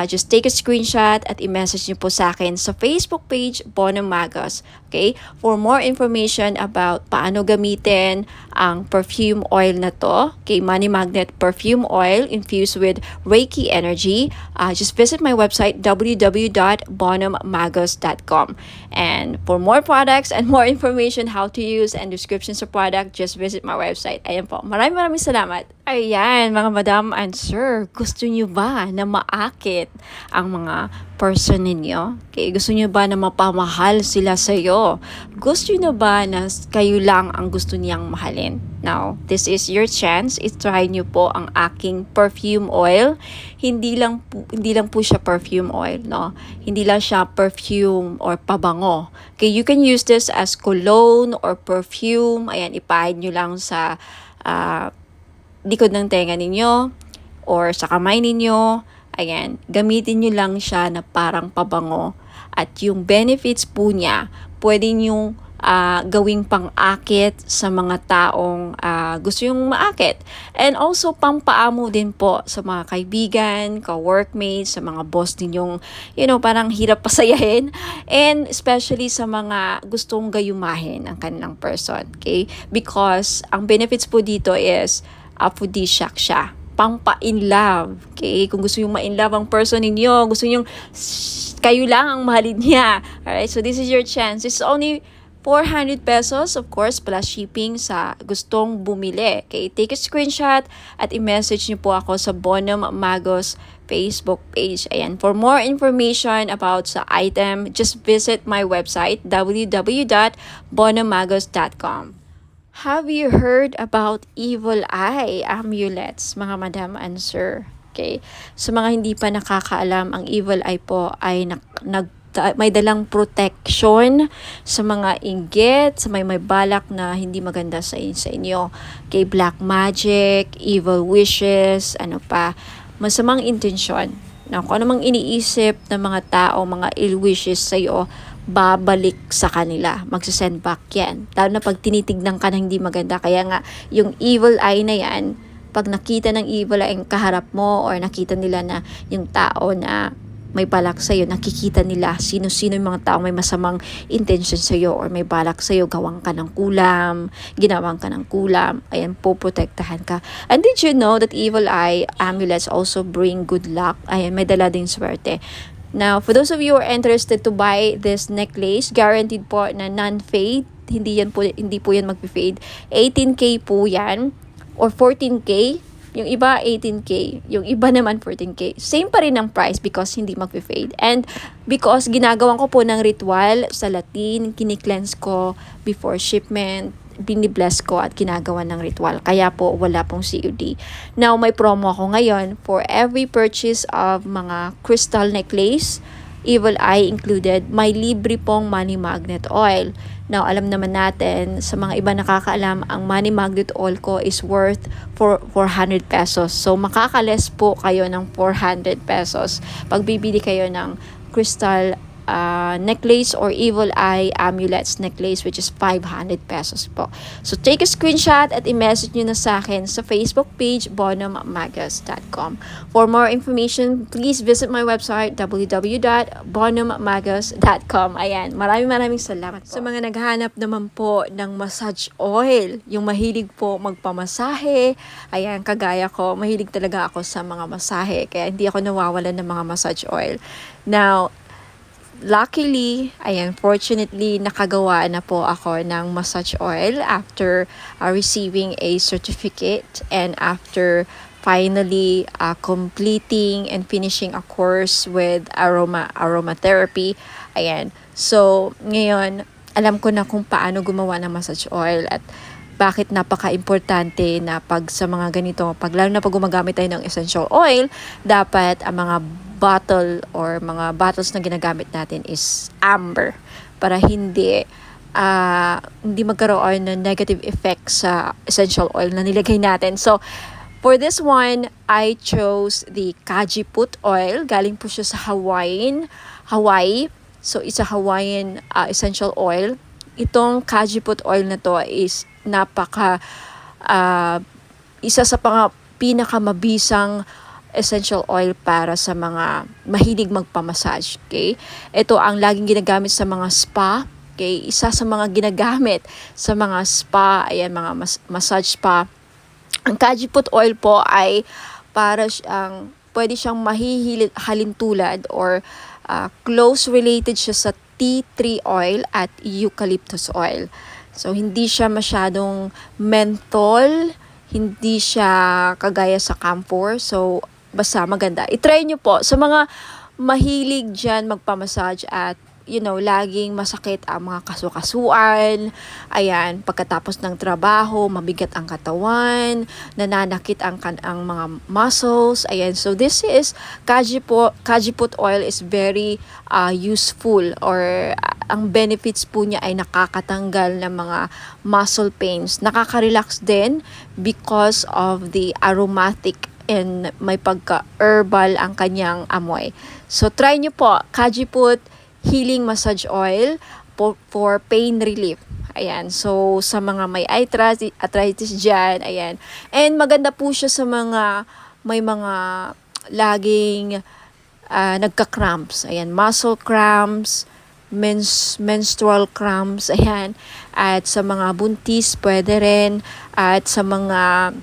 just take a screenshot at i-message niyo po sa akin sa Facebook page, Bono Magos. Okay? For more information about paano gamitin ang perfume oil na to, okay, Money Magnet Perfume Oil infused with Reiki energy, just visit my website, www.bonommagos.com. And for more products and more information how to use and descriptions of product, just visit my website. Ayan po. Maraming salamat. Ayan, mga madam and sir, gusto nyo ba na maakit ang mga person ninyo? Okay, gusto nyo ba na mapamahal sila sa'yo? Gusto nyo ba na kayo lang ang gusto niyang mahalin? Now, this is your chance. I-try nyo po ang aking perfume oil. Hindi lang po siya perfume oil, no? Hindi lang siya perfume or pabango. Okay, you can use this as cologne or perfume. Ayan, ipahid nyo lang sa likod ng tenga ninyo or sa kamay ninyo. Ayan, gamitin nyo lang siya na parang pabango. At yung benefits po niya, pwede nyo gawing pang-akit sa mga taong gusto yung maakit. And also, pampaamo din po sa mga kaibigan, ka-workmates, sa mga boss ninyong, parang hirap pasayahin. And especially sa mga gustong gayumahin ang kanilang person. Okay? Because ang benefits po dito is aphrodisiac siya. Pampa-in love. Okay? Kung gusto yung ma-in love ang person ninyo, gusto yung kayo lang ang mahalin niya. Alright? So this is your chance. It's only 400 pesos, of course, plus shipping sa gustong bumili. Okay, take a screenshot at i-message niyo po ako sa Bonum Magos Facebook page. Ayan, for more information about sa item, just visit my website, www.bonummagos.com. Have you heard about evil eye amulets, mga madam and sir? Okay, sa mga hindi pa nakakaalam, ang evil eye po ay may dalang protection sa mga inggit, sa may balak na hindi maganda sa inyo. Kay black magic, evil wishes, masamang intensyon. Na kung anumang iniisip ng mga tao, mga ill wishes sa iyo, babalik sa kanila. Magsasend back yan. Lalo na pag tinitignan ka na hindi maganda. Kaya nga, yung evil eye na yan, pag nakita ng evil eye ang kaharap mo or nakita nila na yung tao na may balak sa'yo, nakikita nila sino-sino yung mga tao may masamang intention sa'yo or may balak sa'yo, ginawang ka ng kulam, ayan, poprotektahan ka. And did you know that evil eye amulets also bring good luck? Ayan, may dala ding swerte. Now, for those of you who are interested to buy this necklace, guaranteed po na non-fade, hindi po yan mag-fade. 18K po yan or 14K. Yung iba 18K, yung iba naman 14K. Same pa rin ang price because hindi mag-fade. And because ginagawan ko po ng ritual sa Latin, kini-cleanse ko before shipment, binibless ko at ginagawa ng ritual. Kaya po wala pong COD. Now may promo ako ngayon for every purchase of mga crystal necklace, evil eye included, may libre pong money magnet oil. Now, alam naman natin, sa mga iba nakakaalam, ang money magnet oil ko is worth 400 pesos. So, makakales po kayo ng 400 pesos pag bibili kayo ng crystal necklace or evil eye amulets necklace, which is 500 pesos po. So, take a screenshot at i-message nyo na sa akin sa Facebook page, bonummagos.com. For more information, please visit my website, www.bonummagos.com. Ayan, maraming salamat po. Sa mga naghanap naman po ng massage oil, yung mahilig po magpamasahe, ayan, kagaya ko, mahilig talaga ako sa mga masahe, kaya hindi ako nawawalan ng mga massage oil. Now, luckily, fortunately, nakagawa na po ako ng massage oil after receiving a certificate and after finally completing and finishing a course with aromatherapy. Ayan. So, ngayon, alam ko na kung paano gumawa ng massage oil at bakit napaka-importante na pag sa mga ganito, lalo na pag gumagamit tayo ng essential oil, dapat ang mga bottle or mga bottles na ginagamit natin is amber para hindi magkaroon ng negative effect sa essential oil na nilagay natin. So, for this one, I chose the Kajiput oil. Galing po siya sa Hawaii. So, it's a Hawaiian essential oil. Itong Kajiput oil na to is isa sa pinakamabisang essential oil para sa mga mahilig magpamassage. Okay? Ito ang laging ginagamit sa mga spa. Okay? Isa sa mga ginagamit sa mga spa, ayan, mga massage spa. Ang Kajiput oil po ay para pwede siyang mahihalintulad or close related siya sa tea tree oil at eucalyptus oil. So, hindi siya masyadong menthol, hindi siya kagaya sa camphor. So, basta maganda. I-try nyo po. Sa mga mahilig dyan magpamassage at laging masakit ang mga kasukasuan. Ayan, pagkatapos ng trabaho, mabigat ang katawan, nananakit ang mga muscles. Ayan, so this is Kajiput oil is very useful, or ang benefits po niya ay nakakatanggal ng mga muscle pains. Nakaka-relax din because of the aromatic and may pagka-herbal ang kanyang amoy. So try nyo po, Kajiput Healing Massage Oil for pain relief. Ayan. So, sa mga may arthritis dyan, ayan. And maganda po siya sa may mga laging nagka-cramps. Ayan. Muscle cramps, menstrual cramps, ayan. At sa mga buntis, pwede rin. At sa mga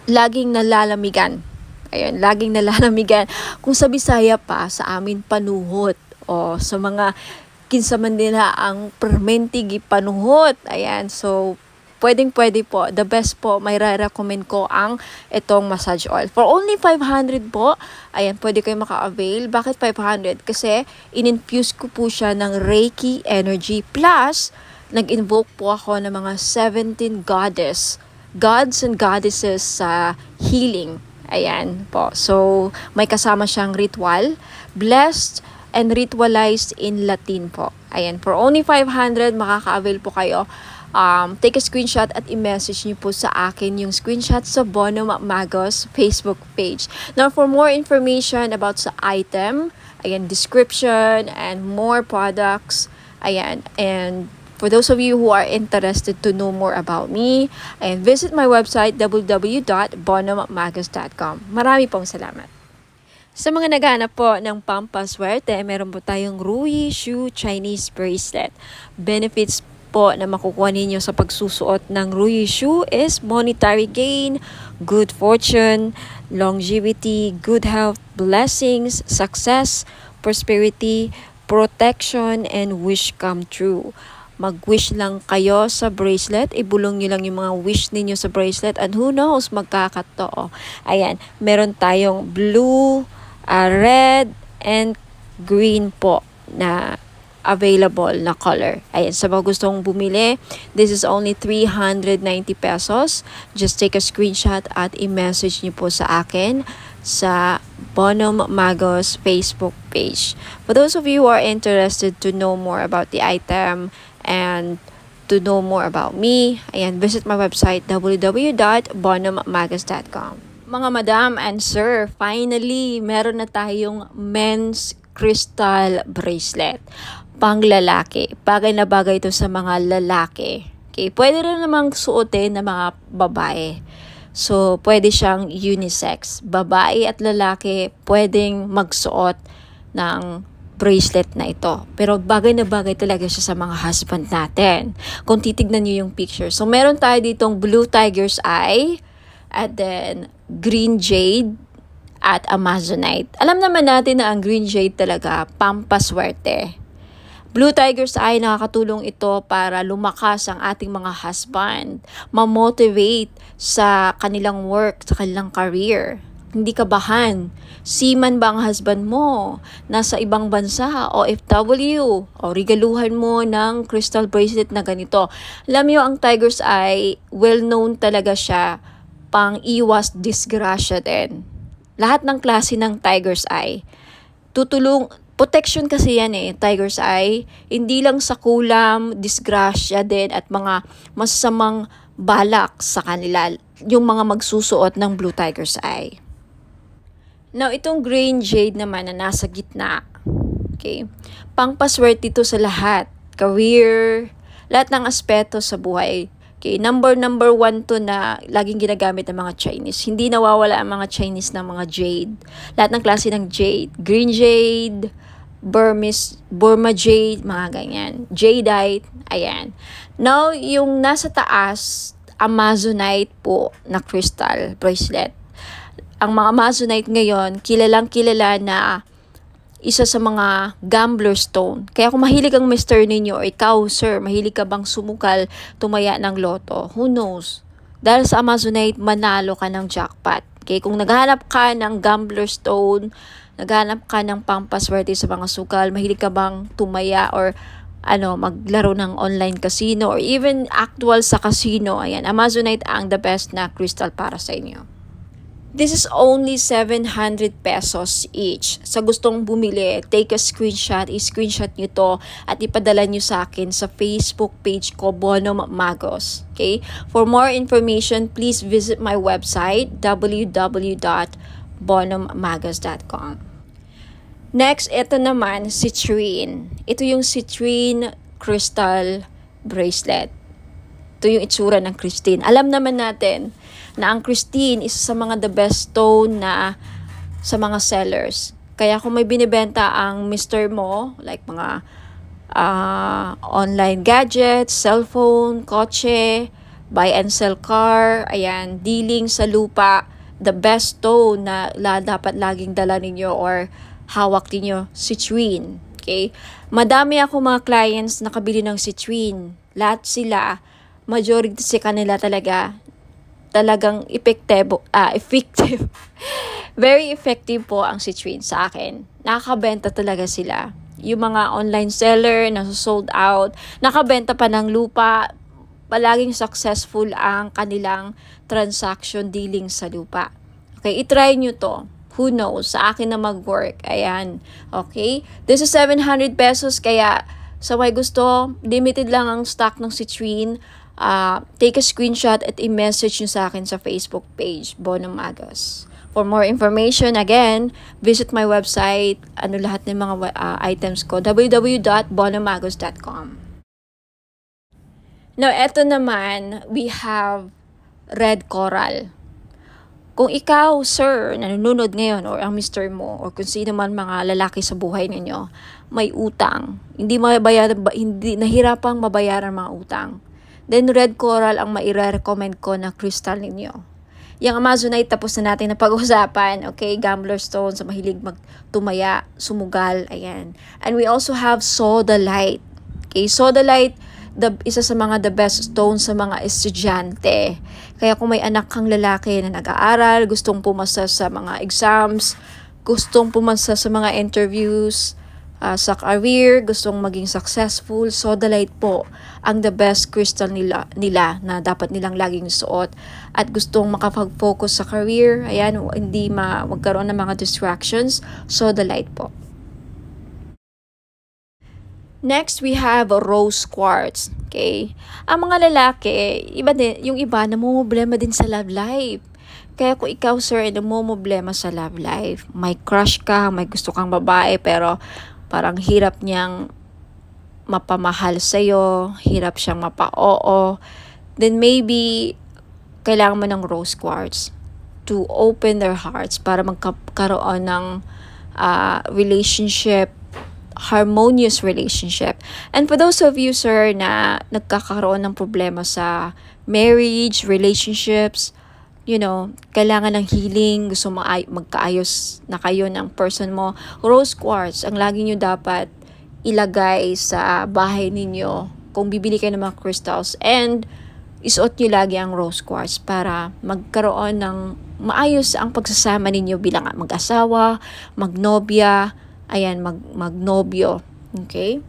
laging nalalamigan. Ayan, laging nalalamigan. Kung sa Bisaya pa, sa amin panuhot. O sa mga kinsa man nila ang permentigi panuhot. Ayan, so pwede po. The best po, may recommend ko ang itong massage oil. For only 500 po, ayan, pwede kayo maka-avail. Bakit 500? Kasi in-infuse ko po siya ng Reiki energy. Plus, nag-invoke po ako ng mga 17 gods and goddesses sa healing. Ayan po. So, may kasama siyang ritual. Blessed and ritualized in Latin po. Ayan, for only 500, makaka-avail po kayo. Take a screenshot at i-message niyo po sa akin yung screenshot sa Bono Magos Facebook page. Now, for more information about sa item, ayan, description, and more products, ayan, and for those of you who are interested to know more about me, ayan, visit my website, www.bonomagos.com. Marami pong salamat. Sa mga naghahanap po ng pampaswerte, meron po tayong Rui Shu Chinese Bracelet. Benefits po na makukuha ninyo sa pagsusuot ng Rui Shu is monetary gain, good fortune, longevity, good health, blessings, success, prosperity, protection, and wish come true. Mag-wish lang kayo sa bracelet, ibulong nyo lang yung mga wish ninyo sa bracelet, and who knows, magkakatotoo. Ayan, meron tayong blue, red, and green po na available na color. Ayan, sa mga gustong bumili, this is only 390 pesos. Just take a screenshot at i-message niyo po sa akin sa Bonom Magos Facebook page. For those of you who are interested to know more about the item and to know more about me, ayan, visit my website www.bonommagos.com. Mga madam and sir, finally, meron na tayong men's crystal bracelet. Pang lalaki. Bagay na bagay ito sa mga lalaki. Okay, pwede rin namang suotin ng mga babae. So, pwede siyang unisex. Babae at lalaki pwedeng magsuot ng bracelet na ito. Pero bagay na bagay talaga siya sa mga husband natin. Kung titignan niyo yung picture. So, meron tayo ditong blue tiger's eye, at then green jade, at amazonite. Alam naman natin na ang green jade talaga pampaswerte. Blue tiger's eye, nakakatulong ito para lumakas ang ating mga husband, ma-motivate sa kanilang work, sa kanilang career. Hindi kabahan. Seaman ba ang husband mo? Nasa ibang bansa, OFW, o regaluhan mo ng crystal bracelet na ganito. Alam niyo, ang tiger's eye, well-known talaga siya pang iwas disgrasya din. Lahat ng klase ng tiger's eye, protection kasi yan tiger's eye, hindi lang sa kulam, disgrasya din at mga masasamang balak sa kanila, yung mga magsusuot ng blue tiger's eye. Now, itong green jade naman na nasa gitna, okay, pangpaswerte ito sa lahat, career, lahat ng aspeto sa buhay. Okay, number 1 to na laging ginagamit ng mga Chinese. Hindi nawawala ang mga Chinese ng mga jade. Lahat ng klase ng jade. Green jade, Burma jade, mga ganyan. Jadeite, ayan. Now, yung nasa taas, amazonite po na crystal bracelet. Ang mga amazonite ngayon, kilalang kilala na isa sa mga gambler stone. Kaya kung mahilig ang mister ninyo, o ikaw, sir, mahilig ka bang sumukal, tumaya ng loto, who knows? Dahil sa amazonite, manalo ka ng jackpot. Okay, kung naghahanap ka ng gambler stone, naghahanap ka ng pampaswerte sa mga sugal, mahilig ka bang tumaya or maglaro ng online casino or even actual sa casino, ayan, Amazonite ang the best na crystal para sa inyo. This is only 700 pesos each. Sa gustong bumili, take a screenshot, i-screenshot nyo to at ipadala nyo sa akin sa Facebook page ko, Bonum Magos. Okay? For more information, please visit my website, www.bonummagos.com. Next, ito naman, citrine. Ito yung citrine crystal bracelet. Ito yung itsura ng Christine. Alam naman natin na ang Christine isa sa mga the best stone na sa mga sellers. Kaya kung may binibenta ang Mr. mo, like mga online gadgets, cellphone, kotse, buy and sell car, ayan, dealing sa lupa, the best stone na dapat laging dala ninyo or hawak ninyo, citrine. Okay? Madami ako mga clients na nakabili ng citrine. Lahat sila, majority sa kanila talagang effective. Very effective po ang citrine sa akin. Nakakabenta talaga sila. Yung mga online seller na sold out, nakabenta pa ng lupa, palaging successful ang kanilang transaction dealing sa lupa. Okay, itry nyo to. Who knows? Sa akin na mag-work. Ayan. Okay? This is 700 pesos. Kaya sa may gusto, limited lang ang stock ng citrine. Take a screenshot at i-message nyo sa akin sa Facebook page, Bonum Magos. For more information, again, visit my website, lahat ng mga items ko, www.bonummagos.com. Now, eto naman, we have red coral. Kung ikaw, sir, nanonood ngayon or ang mister mo or kung sino man mga lalaki sa buhay ninyo, may utang, hindi nahirapang mabayaran mga utang, then red coral ang maire-recommend ko na crystal ninyo. Yung Amazonite, tapos na natin na pag-usapan. Okay, gambler stone sa mahilig magtumaya, sumugal, ayan. And we also have sodalite. Okay, sodalite, isa sa mga the best stone sa mga estudyante. Kaya kung may anak kang lalaki na nag-aaral, gustong pumasa sa mga exams, gustong pumasa sa mga interviews, sa career, gustong maging successful, sodalite po ang the best crystal nila na dapat nilang laging suot. At gustong makapag-focus sa career, ayan, hindi magkaroon ng mga distractions, sodalite po. Next, we have rose quartz. Okay? Ang mga lalaki, yung iba namumblema din sa love life. Kaya kung ikaw, sir, namumblema sa love life, may crush ka, may gusto kang babae, pero parang hirap niyang mapamahal sa'yo, hirap siyang mapa-oo, then maybe kailangan mo ng rose quartz to open their hearts para magkaroon ng relationship, harmonious relationship. And for those of you, sir, na nagkakaroon ng problema sa marriage, relationships, kailangan ng healing, gusto magkaayos na kayo ng person mo, rose quartz ang lagi nyo dapat ilagay sa bahay ninyo kung bibili kayo ng mga crystals, and isuot nyo lagi ang rose quartz para magkaroon ng maayos ang pagsasama ninyo bilang mag-asawa, magnobya, ayan, magnobyo. Okay?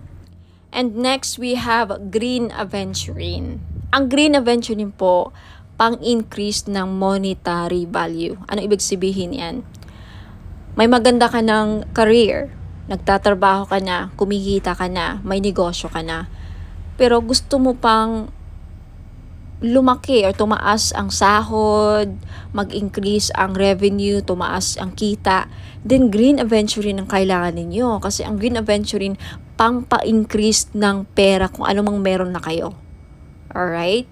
And next, we have green aventurine. Ang green aventurine po, pang-increase ng monetary value. Ano ibig sabihin yan? May maganda ka ng career, nagtatrabaho ka na, kumikita ka na, may negosyo ka na, pero gusto mo pang lumaki or tumaas ang sahod, mag-increase ang revenue, tumaas ang kita, then green aventurine ang kailangan ninyo. Kasi ang green aventurine, pang-pa-increase ng pera kung ano mang meron na kayo. Alright?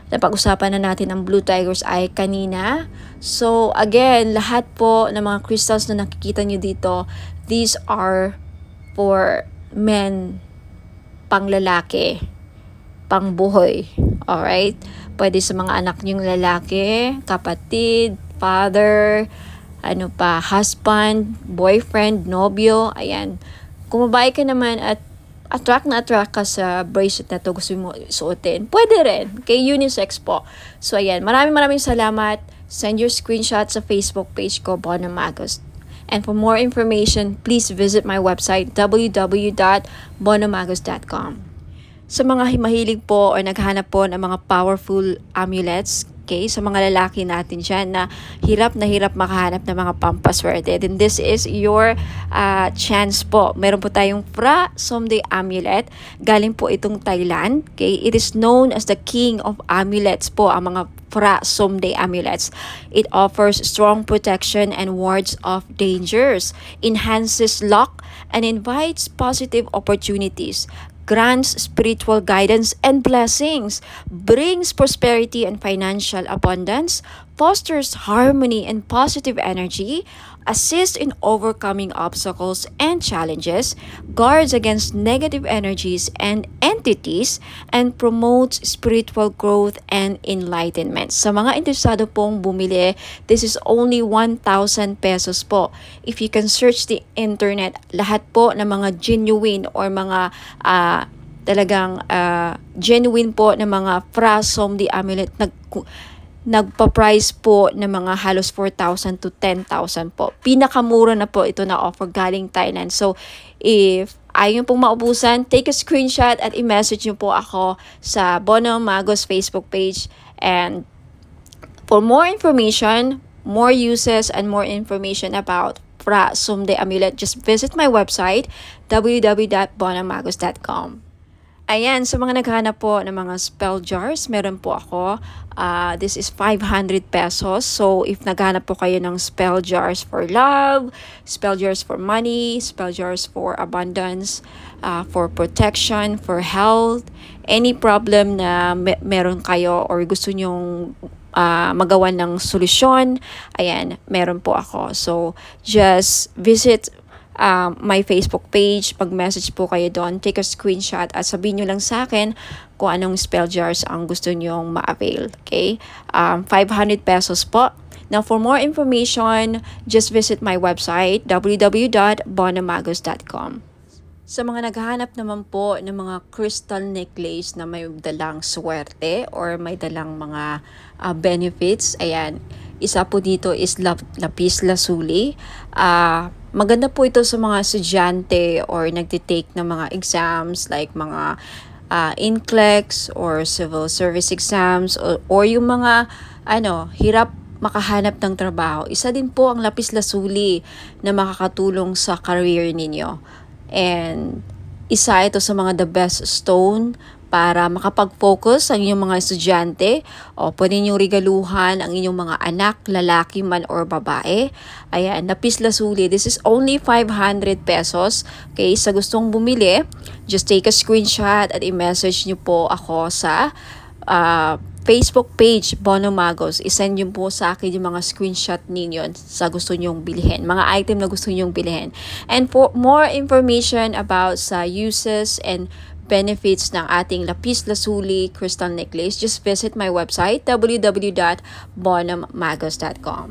Napag-usapan na natin ang Blue Tiger's Eye kanina. So, again, lahat po ng mga crystals na nakikita nyo dito, these are for men, pang-lalaki, pang-buhay. Alright? Pwede sa mga anak nyong lalaki, kapatid, father, husband, boyfriend, nobyo, ayan. Kung babae ka naman at attract ka sa bracelet na to, gusto mo suotin, pwede rin. Kay unisex po. So, ayan. Maraming salamat. Send your screenshot sa Facebook page ko, Bono Magos. And for more information, please visit my website, www.bonomagos.com. Sa mga mahilig po or naghanap po ng mga powerful amulets, okay, sa mga lalaki natin dyan na hirap makahanap ng mga pampaswerte, then this is your chance po. Meron po tayong Phra Somday Amulet. Galing po itong Thailand. Okay? It is known as the king of amulets po, ang mga Phra Somday Amulets. It offers strong protection and wards off dangers, enhances luck, and invites positive opportunities, grants spiritual guidance and blessings, brings prosperity and financial abundance, fosters harmony and positive energy, assists in overcoming obstacles and challenges, guards against negative energies and entities, and promotes spiritual growth and enlightenment. Sa mga interesado pong bumili, this is only 1,000 pesos po. If you can search the internet, lahat po ng mga genuine or mga talagang genuine po na mga Phra Somday Amulet nagpa-price po ng mga halos 4,000 to 10,000 po. Pinakamura na po ito na offer galing Thailand. So, if ayaw pong maubusan, take a screenshot at i-message nyo po ako sa Bono Magos Facebook page. And for more information, more uses, and more information about Phra Somday Amulet, just visit my website, www.bonomagos.com. Ayan, sa mga naghahanap po ng mga spell jars, meron po ako. This is 500 pesos. So, if naghahanap po kayo ng spell jars for love, spell jars for money, spell jars for abundance, for protection, for health, any problem na meron kayo or gusto nyong magawa ng solusyon, ayan, meron po ako. So, just visit my Facebook page, pag-message po kayo doon, take a screenshot at sabihin nyo lang sa akin kung anong spell jars ang gusto nyong ma-avail. Okay? 500 pesos po. Now, for more information, just visit my website, www.bonomagos.com. Sa mga naghahanap naman po ng mga crystal necklace na may dalang swerte or may dalang mga benefits, ayan, isa po dito is lapis lazuli. Maganda po ito sa mga estudyante or nagtitake ng mga exams like mga NCLEX or civil service exams or yung mga hirap makahanap ng trabaho. Isa din po ang lapis lazuli na makakatulong sa career ninyo. And isa ito sa mga the best stone para makapag-focus ang inyong mga estudyante o pwede nyo regaluhan ang inyong mga anak, lalaki man or babae. Ayan, lapis lazuli. This is only 500 pesos. Okay, sa gustong bumili, just take a screenshot at i-message nyo po ako sa Facebook page, Bono Magos. I-send nyo po sa akin yung mga screenshot ninyo sa gusto nyong bilhin. Mga item na gusto nyong bilhin. And for more information about sa uses and benefits ng ating lapis lazuli crystal necklace, just visit my website, www.bonomagos.com.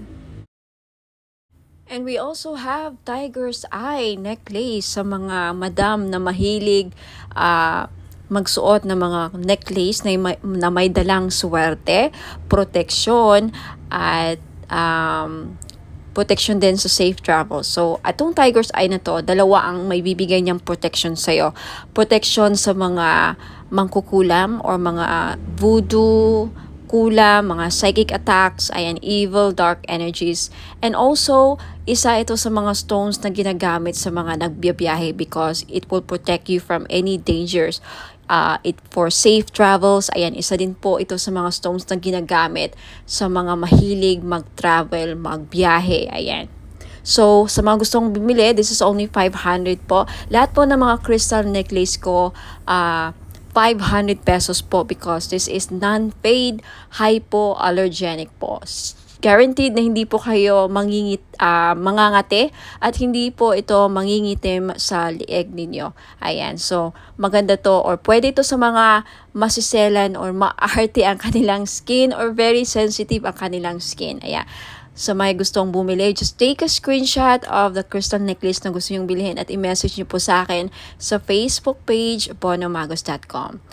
And we also have tiger's eye necklace sa mga madam na mahilig magsuot ng mga necklace na may dalang swerte, proteksyon, at protection din sa safe travel. So, atong tiger's eye na to, dalawa ang may bibigay niyang protection sa'yo. Protection sa mga mangkukulam or mga voodoo, kulam, mga psychic attacks, ayan, evil, dark energies. And also, isa ito sa mga stones na ginagamit sa mga nagbiyabiyahe because it will protect you from any dangers. For safe travels, ayan, isa din po ito sa mga stones na ginagamit sa mga mahilig mag-travel, magbiyahe, ayan. So, sa mga gustong bumili, this is only 500 po. Lahat po ng mga crystal necklace ko, 500 pesos po because this is non-paid, hypoallergenic po. Guaranteed na hindi po kayo mangangate at hindi po ito mangingitim sa lieg ninyo. Ayan, so maganda to or pwede ito sa mga masiselan or maarte ang kanilang skin or very sensitive ang kanilang skin. Ayan. Sa may gustong bumili, just take a screenshot of the crystal necklace na gusto nyong bilhin at i-message nyo po sa akin sa Facebook page, bonomagos.com.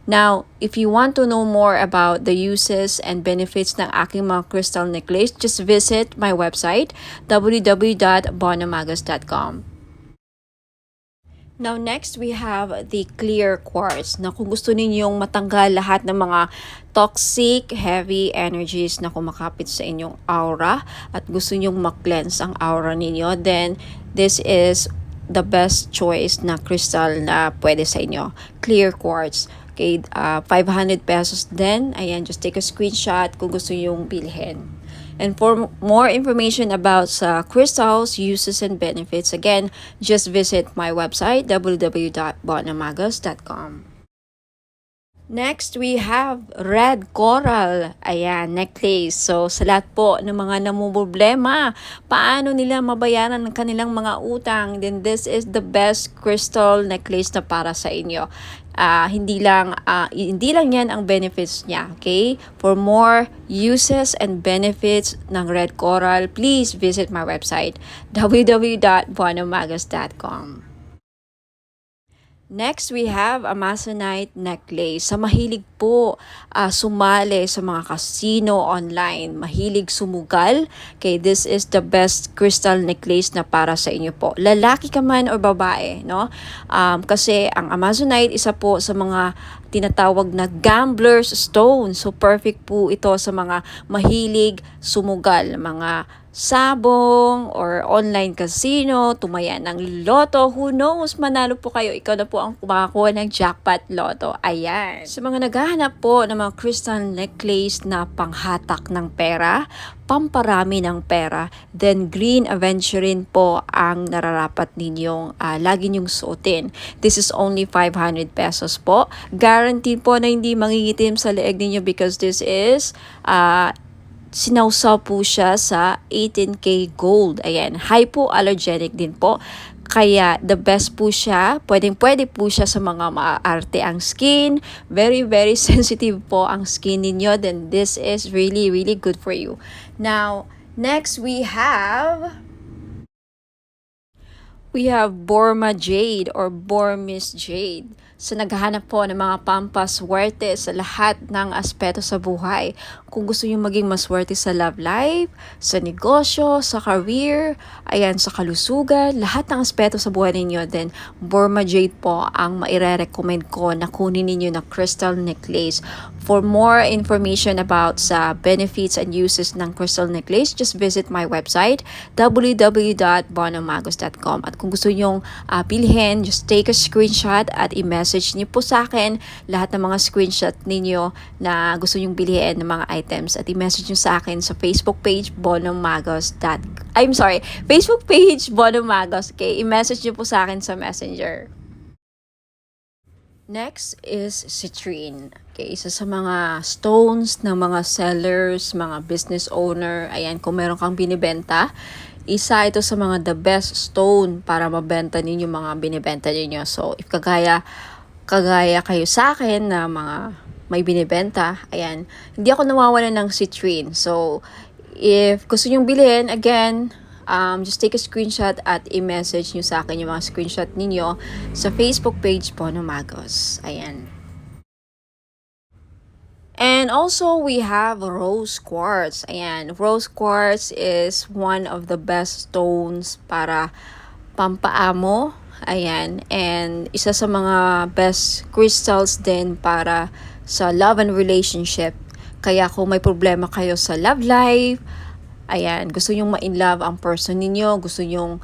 Now, if you want to know more about the uses and benefits ng aking mga crystal necklace, just visit my website, www.bonomagos.com. Now, next, we have the clear quartz na kung gusto ninyong matanggal lahat ng mga toxic, heavy energies na kumakapit sa inyong aura at gusto ninyong mag-cleanse ang aura ninyo, then this is the best choice na crystal na pwede sa inyo. Clear quartz. Okay, 500 pesos din. Ayan, just take a screenshot kung gusto ninyong bilhin. And for more information about crystals, uses, and benefits, again, just visit my website, www.bonomagos.com. Next, we have red coral. Ayan, necklace. So, sa lahat po ng mga namumblema, paano nila mabayaran ang kanilang mga utang, then this is the best crystal necklace na para sa inyo. Hindi lang yan ang benefits niya, okay? For more uses and benefits ng red coral, please visit my website, www.bonomagos.com. Next, we have Amazonite necklace. Sa mahilig po sumali sa mga casino online, mahilig sumugal, okay, this is the best crystal necklace na para sa inyo po. Lalaki ka man o babae, no? Kasi ang Amazonite, isa po sa mga tinatawag na gambler's stone. So, perfect po ito sa mga mahilig sumugal, mga sabong or online casino, tumaya ng loto, who knows, manalo po kayo, ikaw na po ang kumakakuha ng jackpot loto. Ayan. Sa mga naghahanap po ng mga crystal necklace na panghatak ng pera, pamparami ng pera, then green aventurine po ang nararapat ninyong lagi nyong suotin. This is only 500 pesos po. Guaranteed po na hindi mangingitim sa leeg ninyo because this is sinawsaw po siya sa 18K gold. Ayan, hypoallergenic din po. Kaya the best po siya, pwede po siya sa mga maarte ang skin, very sensitive po ang skin ninyo, then this is really good for you. Now, next we have Burma Jade or Burmese Jade. So, naghahanap po ng mga pampaswerte sa lahat ng aspeto sa buhay. Kung gusto nyo maging maswerte sa love life, sa negosyo, sa career, ayan, sa kalusugan, lahat ng aspeto sa buhay ninyo, then Burma Jade po ang maire-recommend ko na kunin ninyo na crystal necklace. For more information about sa benefits and uses ng crystal necklace, just visit my website, www.bonomagos.com. At kung gusto nyong bilhin, just take a screenshot at i-message niyo po sa akin lahat ng mga screenshot ninyo na gusto nyong bilhin ng mga items at i-message niyo sa akin sa Facebook page Facebook page Bonomagos. Okay, i-message niyo po sa akin sa Messenger. Next is citrine. Okay, isa sa mga stones ng mga sellers, mga business owner. Ayan, kung meron kang binibenta, isa ito sa mga the best stone para mabenta ninyo mga binibenta ninyo. So, if kagaya kayo sa akin na mga may binibenta, ayan, hindi ako nawawalan ng citrine. So, if gusto nyong bilhin, again, just take a screenshot at i-message nyo sa akin yung mga screenshot ninyo sa Facebook page Bonomagos. Ayan. And also, we have rose quartz. Ayan, rose quartz is one of the best stones para pampaamo. Ayan, and isa sa mga best crystals din para sa love and relationship. Kaya kung may problema kayo sa love life, ayan, gusto nyong ma-in-love ang person ninyo, gusto nyong,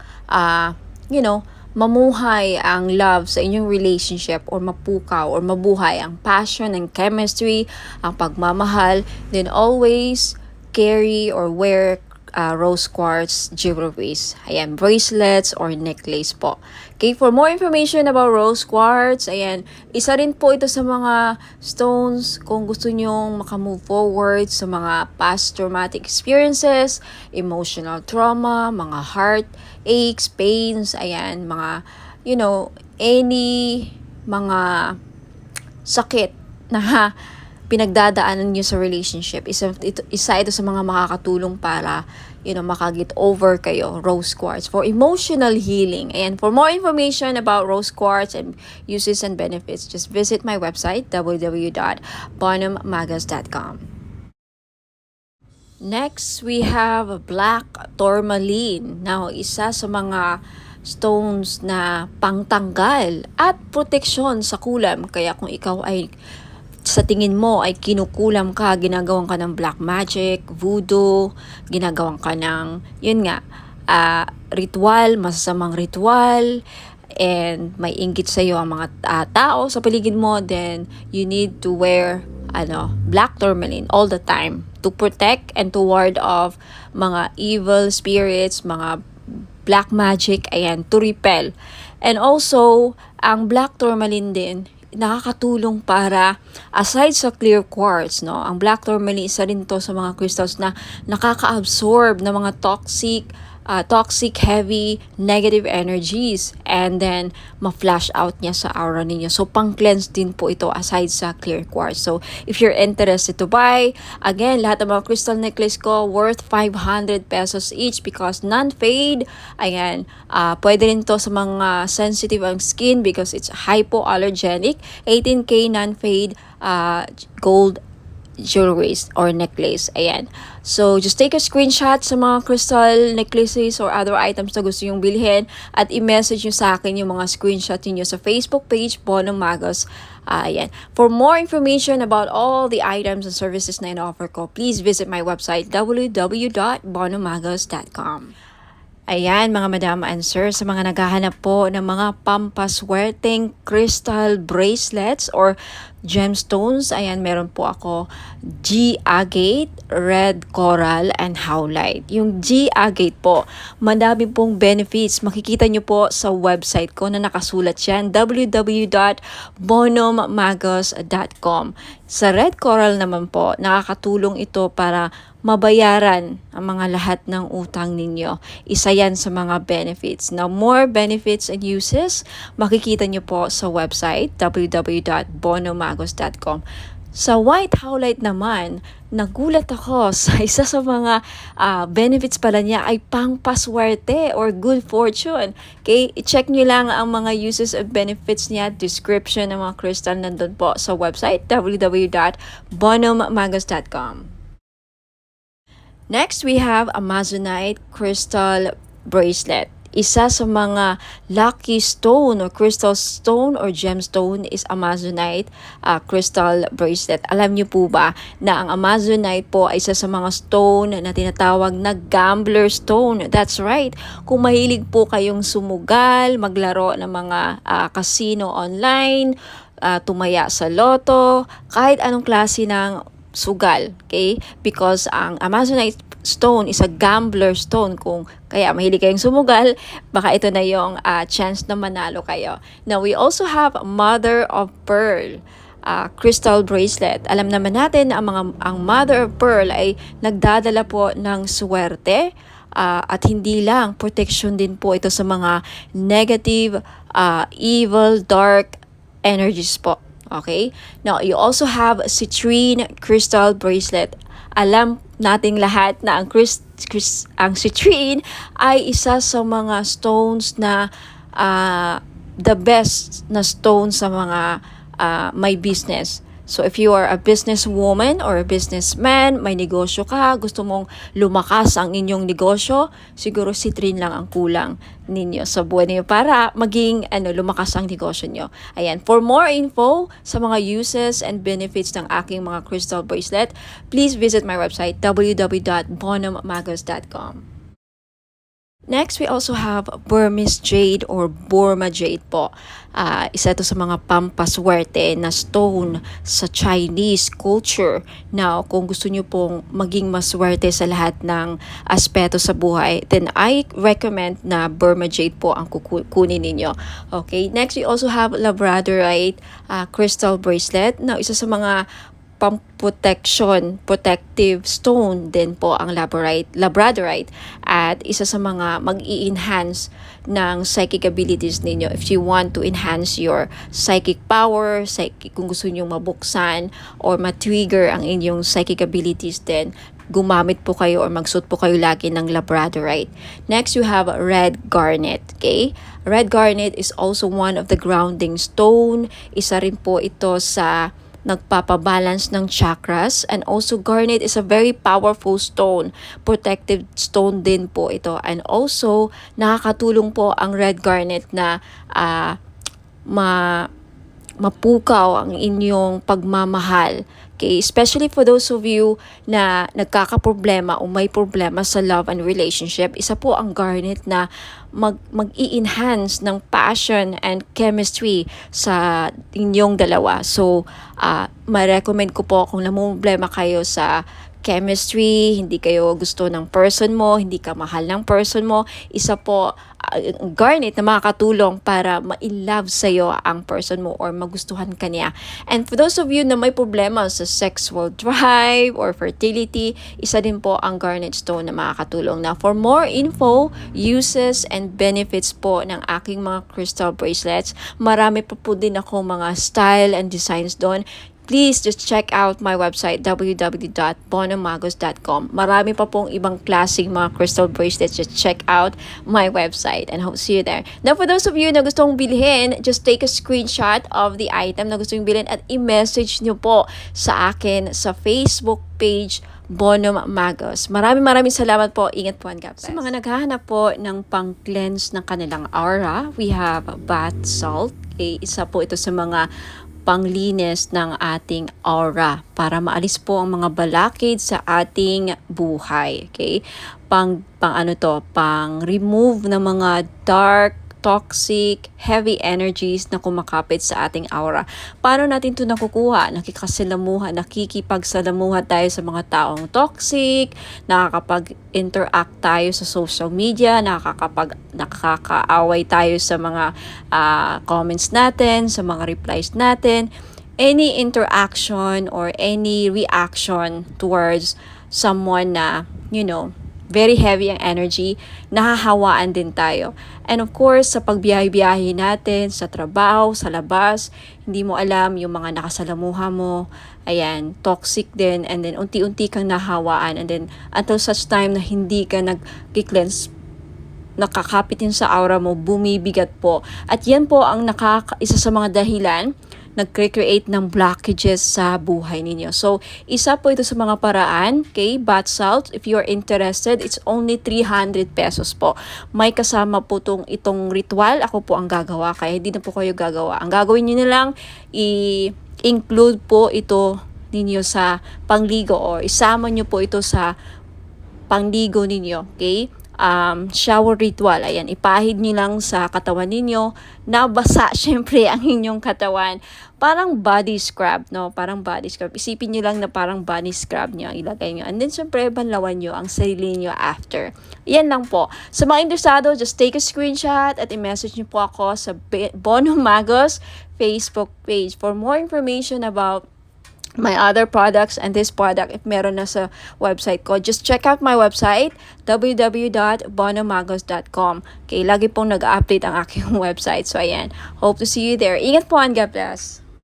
mamuhay ang love sa inyong relationship or mapukaw or mabuhay ang passion and chemistry, ang pagmamahal, then always carry or wear rose quartz jewelries. Ayan, bracelets or necklace po. Okay, for more information about rose quartz, ayan, isa rin po ito sa mga stones kung gusto nyong makamove forward sa mga past traumatic experiences, emotional trauma, mga heart aches, pains, ayan, mga, any mga sakit na pinagdadaanan nyo sa relationship. Isa ito sa mga makakatulong para, makagit over kayo, rose quartz. For emotional healing. And for more information about rose quartz and uses and benefits, just visit my website, www.bonhammagas.com. Next, we have black tourmaline. Now, isa sa mga stones na pangtanggal at proteksyon sa kulam. Kaya kung ikaw ay sa tingin mo ay kinukulam ka, ginagawan ka ng black magic, voodoo, ginagawan ka ng, ritual, masasamang ritual, and may inggit sa iyo ang mga tao sa paligid mo, then you need to wear black tourmaline all the time to protect and to ward off mga evil spirits, mga black magic, to repel. And also, ang black tourmaline din, nakakatulong para, aside sa clear quartz, ang black tourmaline, isa rin to sa mga crystals na nakaka-absorb ng mga toxic, heavy, negative energies, and then ma-flash out niya sa aura ninyo. So, pang-cleanse din po ito aside sa clear quartz. So, if you're interested to buy, again, lahat ng mga crystal necklace ko worth 500 pesos each because non-fade. Pwede rin to sa mga sensitive ang skin because it's hypoallergenic. 18K non-fade gold jewelries or necklace. So, just take a screenshot sa mga crystal necklaces or other items na gusto nyong bilhin at i-message nyo sa akin yung mga screenshot niyo sa Facebook page, Bonham Magas. For more information about all the items and services na in-offer ko, please visit my website, www.bonhammagas.com. Mga madam and sir, sa mga naghahanap po ng mga pampaswerteng crystal bracelets or gemstones, meron po ako G-agate, red coral, and howlite. Yung G-agate po, madami pong benefits. Makikita nyo po sa website ko na nakasulat yan, www.bonhammagas.com. Sa red coral naman po, nakakatulong ito para mabayaran ang mga lahat ng utang ninyo. Isa yan sa mga benefits. Now, more benefits and uses, makikita nyo po sa website, www.bonhammagas.com. Sa white howlite naman, nagulat ako sa isa sa mga benefits pala niya ay pangpaswerte or good fortune. Okay, i-check nyo lang ang mga uses and benefits niya, description ng mga crystal nandun po sa website, www.bonhammagas.com. Next, we have Amazonite crystal bracelet. Isa sa mga lucky stone or crystal stone or gemstone is Amazonite crystal bracelet. Alam niyo po ba na ang Amazonite po ay isa sa mga stone na tinatawag na gambler stone? That's right. Kung mahilig po kayong sumugal, maglaro ng mga casino online, tumaya sa loto, kahit anong klase ng sugal, okay? Because ang Amazonite stone is a gambler stone. Kung kaya mahilig kayong sumugal, baka ito na yung chance na manalo kayo. Now, we also have mother of pearl crystal bracelet. Alam naman natin na ang mother of pearl ay nagdadala po ng swerte at hindi lang, protection din po ito sa mga negative, evil, dark energies po. Okay? Now, you also have citrine crystal bracelet. Alam nating lahat na ang citrine ay isa sa mga stones na the best na stone sa mga may business. So if you are a businesswoman or a businessman, may negosyo ka, gusto mong lumakas ang inyong negosyo, siguro citrine lang ang kulang ninyo sa buhay niyo para maging lumakas ang negosyo niyo. For more info sa mga uses and benefits ng aking mga crystal bracelet, please visit my website www.bonhammagas.com. Next, we also have Burmese jade or Burma jade po. Isa ito sa mga pampaswerte na stone sa Chinese culture. Now, kung gusto nyo pong maging maswerte sa lahat ng aspeto sa buhay, then I recommend na Burma jade po ang kukunin ninyo. Okay, next we also have Labradorite crystal bracelet. Now, isa sa mga pang-protection, protective stone din po ang labradorite at isa sa mga mag-i-enhance ng psychic abilities ninyo if you want to enhance your psychic power, kung gusto niyo mabuksan or ma-trigger ang inyong psychic abilities din, gumamit po kayo or magsuot po kayo lagi ng labradorite. Next, you have red garnet, okay? Red garnet is also one of the grounding stone. Isa rin po ito sa nagpapabalance ng chakras, and also garnet is a very powerful stone, protective stone din po ito, and also nakakatulong po ang red garnet na mapukaw ang inyong pagmamahal. Okay, especially for those of you na nagkakaproblema o may problema sa love and relationship, isa po ang garnet na mag-i-enhance ng passion and chemistry sa inyong dalawa. So, ma-recommend ko po kung namumblema kayo sa chemistry, hindi kayo gusto ng person mo, hindi ka mahal ng person mo, isa po garnet na makakatulong para ma-in-love sa'yo ang person mo or magustuhan ka niya. And for those of you na may problema sa sexual drive or fertility, isa din po ang garnet stone na makakatulong. Now, for more info, uses, and benefits po ng aking mga crystal bracelets, marami pa po din ako mga style and designs doon. Please just check out my website, www.bonomagos.com. Marami pa pong ibang klaseng mga crystal bracelets. Just check out my website and hope to see you there. Now, for those of you na gustong bilhin, just take a screenshot of the item na gustong bilhin at i-message nyo po sa akin sa Facebook page Bono Magos. Maraming salamat po. Ingat po and God bless. Sa mga naghahanap po ng pang-cleanse ng kanilang aura, we have bath salt. Okay, isa po ito sa mga panglinis ng ating aura para maalis po ang mga balakid sa ating buhay. Okay? Pang remove ng mga dark, toxic, heavy energies na kumakapit sa ating aura. Paano natin ito nakukuha? Nakikipagsalamuha tayo sa mga taong toxic, nakakapag-interact tayo sa social media, nakakaaway tayo sa mga comments natin, sa mga replies natin. Any interaction or any reaction towards someone na, very heavy ang energy, nahahawaan din tayo. And of course, sa pagbiyahe-biyahe natin, sa trabaho, sa labas, hindi mo alam yung mga nakasalamuha mo, ayan, toxic din, and then unti-unti kang nahawaan, and then until such time na hindi ka nag-cleanse, nakakapit yun sa aura mo, bumibigat po. At yan po ang isa sa mga dahilan nag-create ng blockages sa buhay ninyo. So, isa po ito sa mga paraan, okay? Bath salt, if you are interested, it's only 300 pesos po. May kasama po itong ritual. Ako po ang gagawa, kaya hindi na po kayo gagawa. Ang gagawin nyo na lang, i-include po ito ninyo sa pangligo or isama nyo po ito sa pangligo ninyo, okay? Shower ritual. Ayan, ipahid nyo lang sa katawan ninyo. Nabasa, syempre, ang inyong katawan. Parang body scrub, no? Parang body scrub. Isipin nyo lang na parang body scrub nyo. Ilagay nyo. And then, syempre, banlawan nyo ang sarili nyo after. Yan lang po. Sa mga interesado, just take a screenshot at i-message nyo po ako sa Bono Magos Facebook page. For more information about my other products and this product, if meron na sa website ko, just check out my website, www.bonomagos.com. Okay, lagi pong nag-update ang aking website. So, ayan. Hope to see you there. Ingat po and God bless.